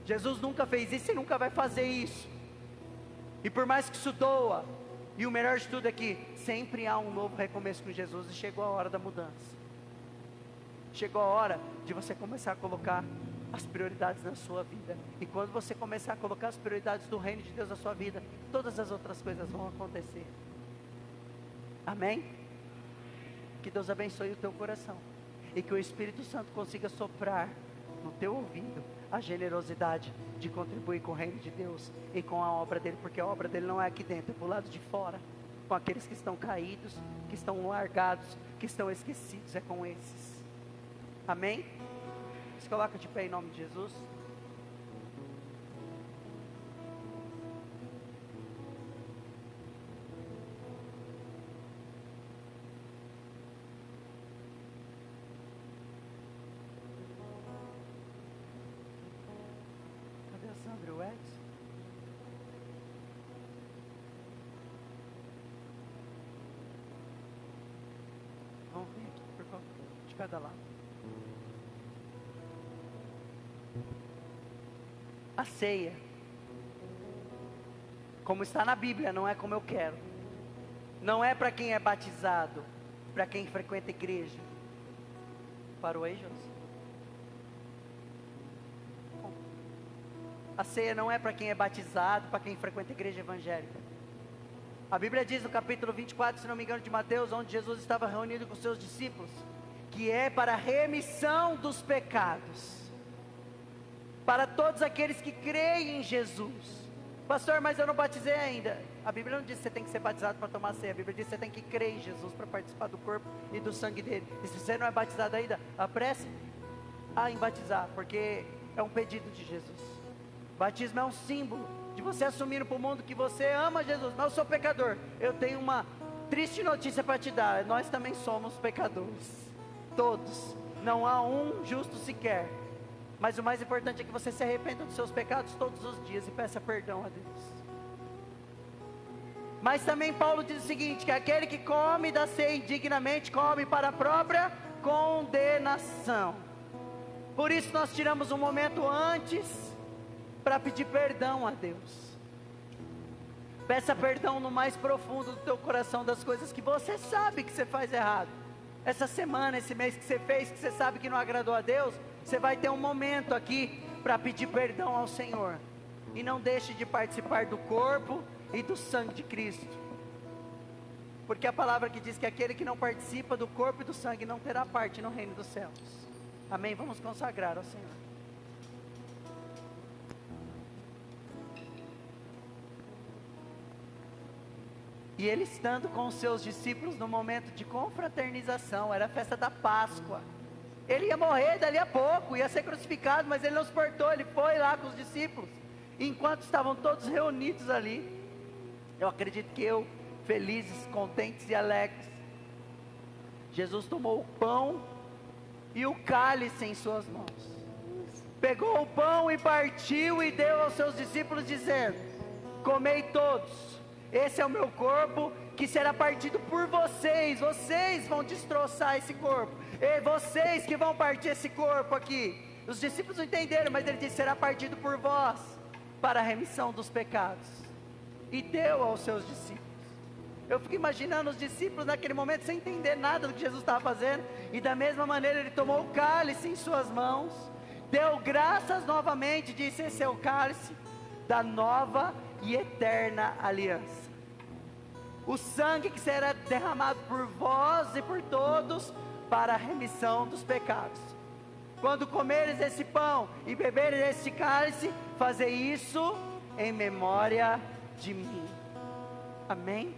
Jesus nunca fez isso e nunca vai fazer isso. E por mais que isso doa, e o melhor de tudo é que sempre há um novo recomeço com Jesus, e chegou a hora da mudança. Chegou a hora de você começar a colocar as prioridades na sua vida. E quando você começar a colocar as prioridades do reino de Deus na sua vida, todas as outras coisas vão acontecer. Amém? Que Deus abençoe o teu coração, e que o Espírito Santo consiga soprar no teu ouvido a generosidade de contribuir com o reino de Deus e com a obra dele, porque a obra dele não é aqui dentro, é pro lado de fora, com aqueles que estão caídos, que estão largados, que estão esquecidos, é com esses. Amém? Se coloca de pé em nome de Jesus. Vamos vir aqui de cada lado. A ceia, como está na Bíblia, não é como eu quero. Não é para quem é batizado, para quem frequenta a igreja. Parou aí, José? A ceia não é para quem é batizado, para quem frequenta a igreja evangélica. A Bíblia diz no capítulo 24, se não me engano, de Mateus, onde Jesus estava reunido com seus discípulos, que é para a remissão dos pecados, para todos aqueles que creem em Jesus. Pastor, mas eu não batizei ainda. A Bíblia não diz que você tem que ser batizado para tomar ceia. A Bíblia diz que você tem que crer em Jesus para participar do corpo e do sangue dele. E se você não é batizado ainda, apresse em batizar, porque é um pedido de Jesus. Batismo é um símbolo de você assumir para o mundo que você ama Jesus. Mas eu sou pecador. Eu tenho uma triste notícia para te dar: nós também somos pecadores, todos, não há um justo sequer. Mas o mais importante é que você se arrependa dos seus pecados todos os dias e peça perdão a Deus. Mas também Paulo diz o seguinte, que aquele que come da ceia indignamente, come para a própria condenação. Por isso nós tiramos um momento antes, para pedir perdão a Deus. Peça perdão no mais profundo do teu coração, das coisas que você sabe que você faz errado. Essa semana, esse mês que você fez, que você sabe que não agradou a Deus, você vai ter um momento aqui, para pedir perdão ao Senhor. E não deixe de participar do corpo e do sangue de Cristo, porque a palavra que diz que aquele que não participa do corpo e do sangue não terá parte no reino dos céus. Amém? Vamos consagrar ao Senhor. E ele estando com os seus discípulos no momento de confraternização, era a festa da Páscoa, ele ia morrer dali a pouco, ia ser crucificado, mas ele não suportou, ele foi lá com os discípulos, enquanto estavam todos reunidos ali. Eu acredito que felizes, contentes e alegres, Jesus tomou o pão e o cálice em suas mãos, pegou o pão e partiu e deu aos seus discípulos dizendo, comei todos, esse é o meu corpo que será partido por vocês, vocês vão destroçar esse corpo, e vocês que vão partir esse corpo aqui. Os discípulos não entenderam, mas ele disse, será partido por vós, para a remissão dos pecados, e deu aos seus discípulos. Eu fico imaginando os discípulos naquele momento sem entender nada do que Jesus estava fazendo, e da mesma maneira ele tomou o cálice em suas mãos, deu graças novamente, disse, esse é o cálice da nova e eterna aliança, o sangue que será derramado por vós e por todos, para a remissão dos pecados. Quando comeres esse pão e beberes esse cálice, fazei isso em memória de mim. Amém?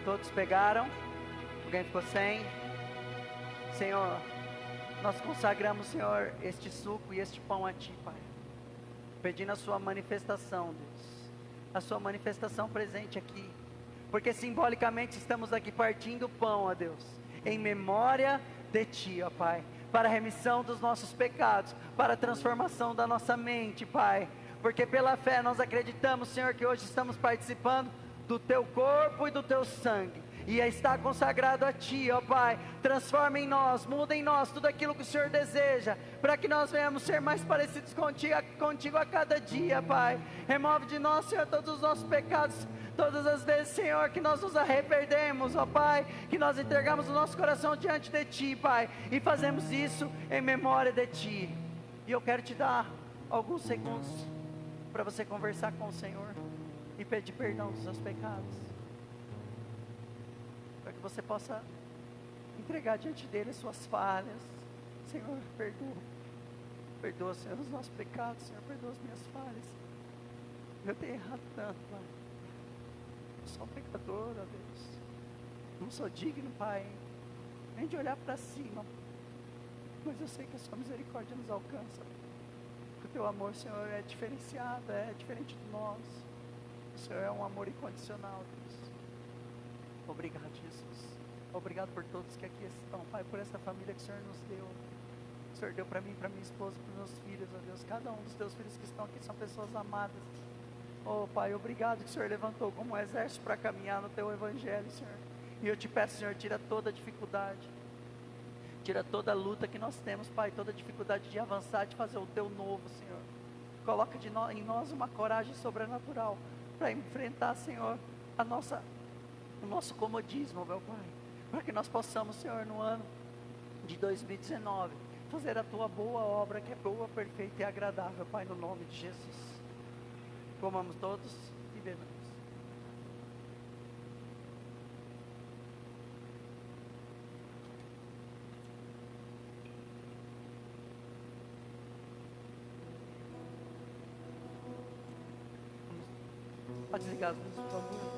Todos pegaram? Alguém ficou sem? Senhor, nós consagramos, Senhor, este suco e este pão a Ti, Pai, pedindo a Sua manifestação, Deus, a Sua manifestação presente aqui, porque simbolicamente estamos aqui partindo o pão, ó Deus, em memória de Ti, ó Pai, para a remissão dos nossos pecados, para a transformação da nossa mente, Pai, porque pela fé nós acreditamos, Senhor, que hoje estamos participando do Teu corpo e do Teu sangue, e está consagrado a Ti, ó Pai. Transforma em nós, muda em nós tudo aquilo que o Senhor deseja, para que nós venhamos ser mais parecidos contigo a cada dia, Pai. Remove de nós, Senhor, todos os nossos pecados, todas as vezes, Senhor, que nós nos arrependemos, ó Pai, que nós entregamos o nosso coração diante de Ti, Pai, e fazemos isso em memória de Ti. E eu quero te dar alguns segundos para você conversar com o Senhor e pedir perdão dos seus pecados, para que você possa entregar diante dele as suas falhas. Senhor, perdoa, Senhor, os nossos pecados, Senhor, perdoa as minhas falhas. Eu tenho errado tanto, Pai. Eu sou um pecador, ó Deus. Não sou digno, Pai, nem de olhar para cima, mas eu sei que a sua misericórdia nos alcança, que o teu amor, Senhor, é diferenciado, é diferente de nós. O Senhor é um amor incondicional, Deus. Obrigado, Jesus. Obrigado por todos que aqui estão, Pai, por essa família que o Senhor nos deu. O Senhor deu para mim, para minha esposa, para os meus filhos, ó Deus. Cada um dos teus filhos que estão aqui são pessoas amadas. Oh, Pai, obrigado que o Senhor levantou como um exército para caminhar no teu evangelho, Senhor. E eu te peço, Senhor, tira toda a dificuldade, tira toda a luta que nós temos, Pai, toda a dificuldade de avançar, de fazer o teu novo, Senhor. Coloca em nós uma coragem sobrenatural para enfrentar, Senhor, o nosso comodismo, meu Pai, para que nós possamos, Senhor, no ano de 2019, fazer a tua boa obra, que é boa, perfeita e agradável, Pai, no nome de Jesus. Comamos todos e bebamos. Pode desligar as luzes, por favor.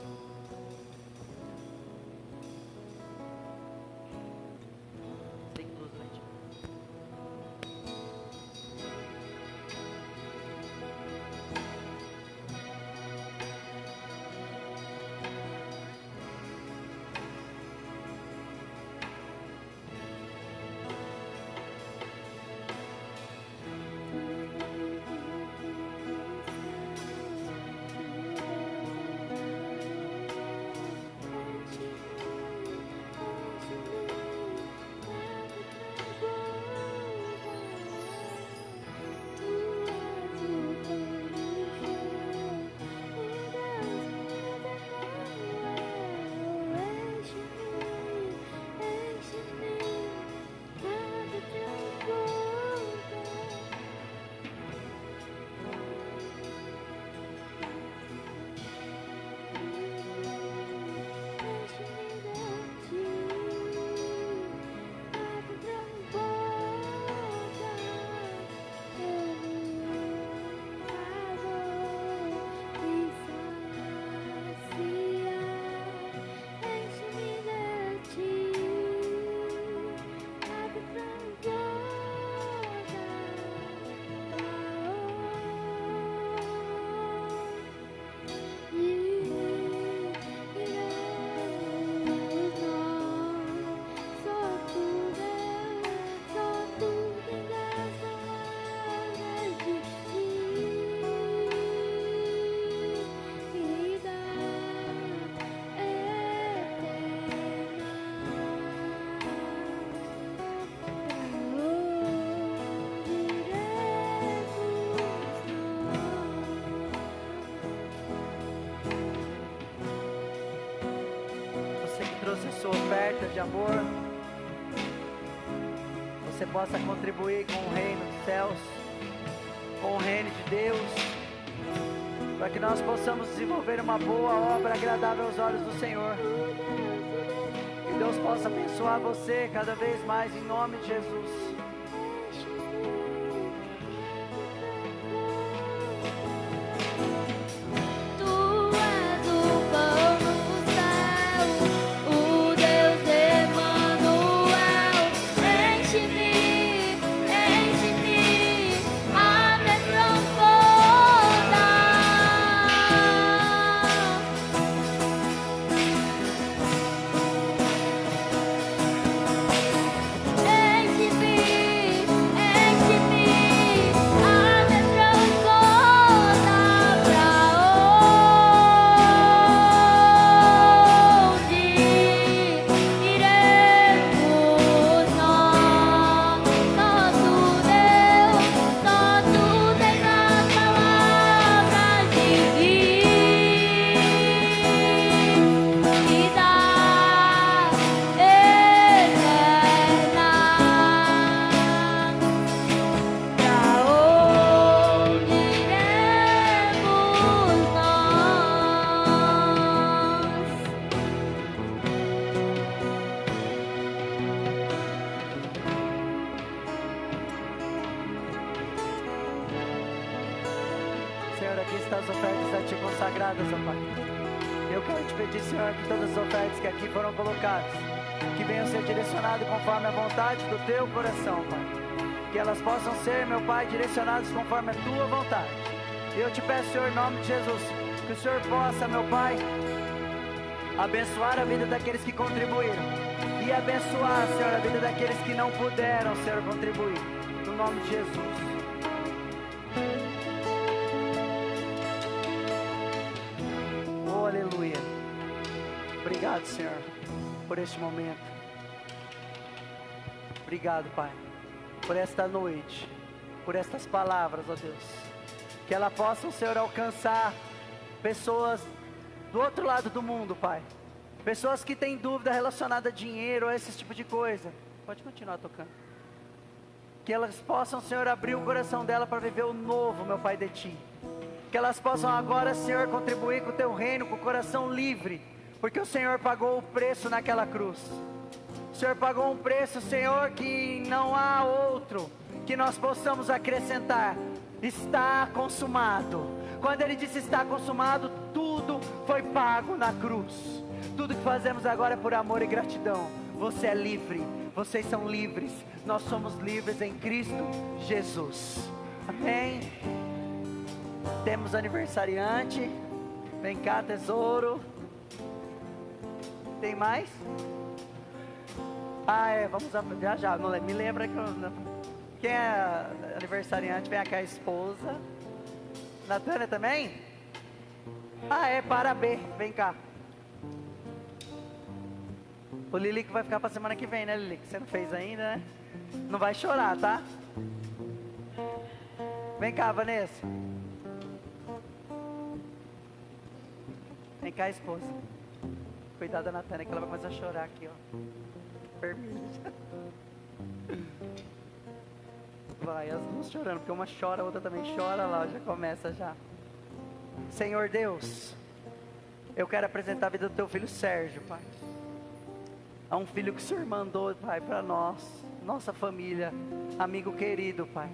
Tem luz, gente. Trouxe a sua oferta de amor, você possa contribuir com o reino dos céus, com o reino de Deus, para que nós possamos desenvolver uma boa obra agradável aos olhos do Senhor. Que Deus possa abençoar você cada vez mais, em nome de Jesus. apresentar as ofertas a Ti consagradas, ó Pai. Eu quero Te pedir, Senhor, que todas as ofertas que aqui foram colocadas, que venham ser direcionadas conforme a vontade do Teu coração, Pai. Que elas possam ser, meu Pai, direcionadas conforme a Tua vontade. E eu Te peço, Senhor, em nome de Jesus, que o Senhor possa, meu Pai, abençoar a vida daqueles que contribuíram. E abençoar, Senhor, a vida daqueles que não puderam, Senhor, contribuir. No nome de Jesus. Oh, aleluia. Obrigado, Senhor, por este momento. Obrigado, Pai, por esta noite, por estas palavras, ó Deus. Que ela possam, Senhor, alcançar pessoas do outro lado do mundo, Pai. Pessoas que têm dúvida relacionada a dinheiro, a esse tipo de coisa. Pode continuar tocando. Que elas possam, Senhor, abrir o coração dela para viver o novo, meu Pai, de Ti. Que elas possam agora, Senhor, contribuir com o Teu reino, com o coração livre. Porque o Senhor pagou o preço naquela cruz. O Senhor pagou um preço, Senhor, que não há outro que nós possamos acrescentar. Está consumado. Quando Ele disse está consumado, tudo foi pago na cruz. Tudo que fazemos agora é por amor e gratidão. Você é livre, vocês são livres. Nós somos livres em Cristo Jesus. Amém? Temos aniversariante. Vem cá, tesouro. Tem mais? Vamos já. Não, me lembra que quem é aniversariante? Vem cá, a esposa. Natânia também? Para B. Vem cá. O Lilico vai ficar pra semana que vem, né, Lilico? Você não fez ainda, né? Não vai chorar, tá? Vem cá, Vanessa. Vem cá, esposa. Cuidado da Natânia, que ela vai começar a chorar aqui, ó. Permite. Vai, as duas chorando, porque uma chora, a outra também chora lá, já começa já. Senhor Deus, eu quero apresentar a vida do Teu filho Sérgio, Pai. É um filho que o Senhor mandou, Pai, para nós, nossa família, amigo querido, Pai.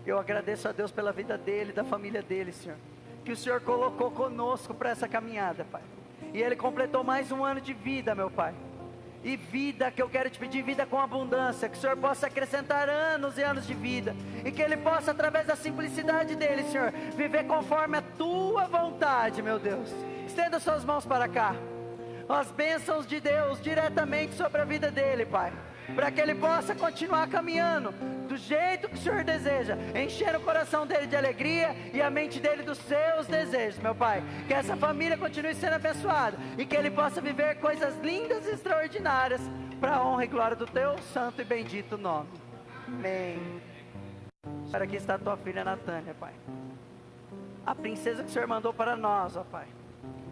Eu agradeço a Deus pela vida dele, da família dele, Senhor. Que o Senhor colocou conosco para essa caminhada, Pai. E ele completou mais um ano de vida, meu Pai. E vida que eu quero Te pedir, vida com abundância. Que o Senhor possa acrescentar anos e anos de vida. E que ele possa, através da simplicidade dele, Senhor, viver conforme a Tua vontade, meu Deus. Estenda suas mãos para cá. As bênçãos de Deus diretamente sobre a vida dele, Pai. Para que ele possa continuar caminhando do jeito que o Senhor deseja, encher o coração dele de alegria e a mente dele dos Seus desejos, meu Pai. Que essa família continue sendo abençoada e que ele possa viver coisas lindas e extraordinárias para a honra e glória do Teu santo e bendito nome. Amém. Agora aqui está a Tua filha Natânia, Pai. A princesa que o Senhor mandou para nós, ó Pai.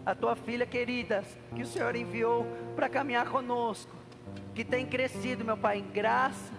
A Tua filha querida, que o Senhor enviou para caminhar conosco, que tem crescido, meu Pai, em graça,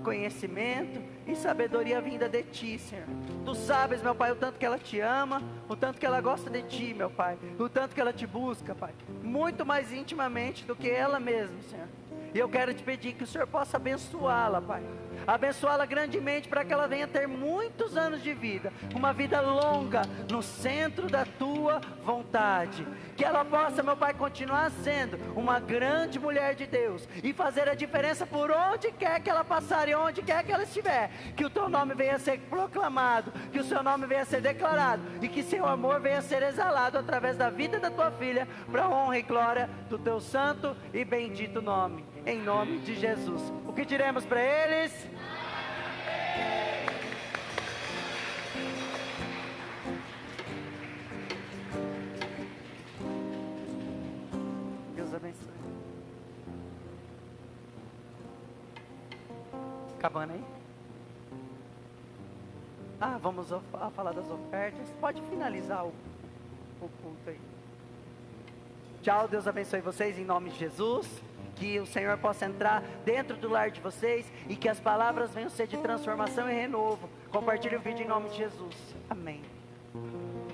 conhecimento e sabedoria vinda de Ti, Senhor. Tu sabes, meu Pai, o tanto que ela Te ama, o tanto que ela gosta de Ti, meu Pai, o tanto que ela Te busca, Pai, muito mais intimamente do que ela mesma, Senhor. E eu quero Te pedir que o Senhor possa abençoá-la, Pai. Abençoá-la grandemente para que ela venha ter muitos anos de vida. Uma vida longa no centro da Tua vontade. Que ela possa, meu Pai, continuar sendo uma grande mulher de Deus. E fazer a diferença por onde quer que ela passar e onde quer que ela estiver. Que o Teu nome venha a ser proclamado. Que o Seu nome venha a ser declarado. E que Seu amor venha a ser exalado através da vida da Tua filha. Para a honra e glória do Teu santo e bendito nome. Em nome de Jesus. O que diremos para eles? Deus abençoe. Acabando aí? Vamos falar das ofertas. Pode finalizar o culto aí. Tchau, Deus abençoe vocês em nome de Jesus. Que o Senhor possa entrar dentro do lar de vocês e que as palavras venham ser de transformação e renovo. Compartilhe o vídeo em nome de Jesus. Amém.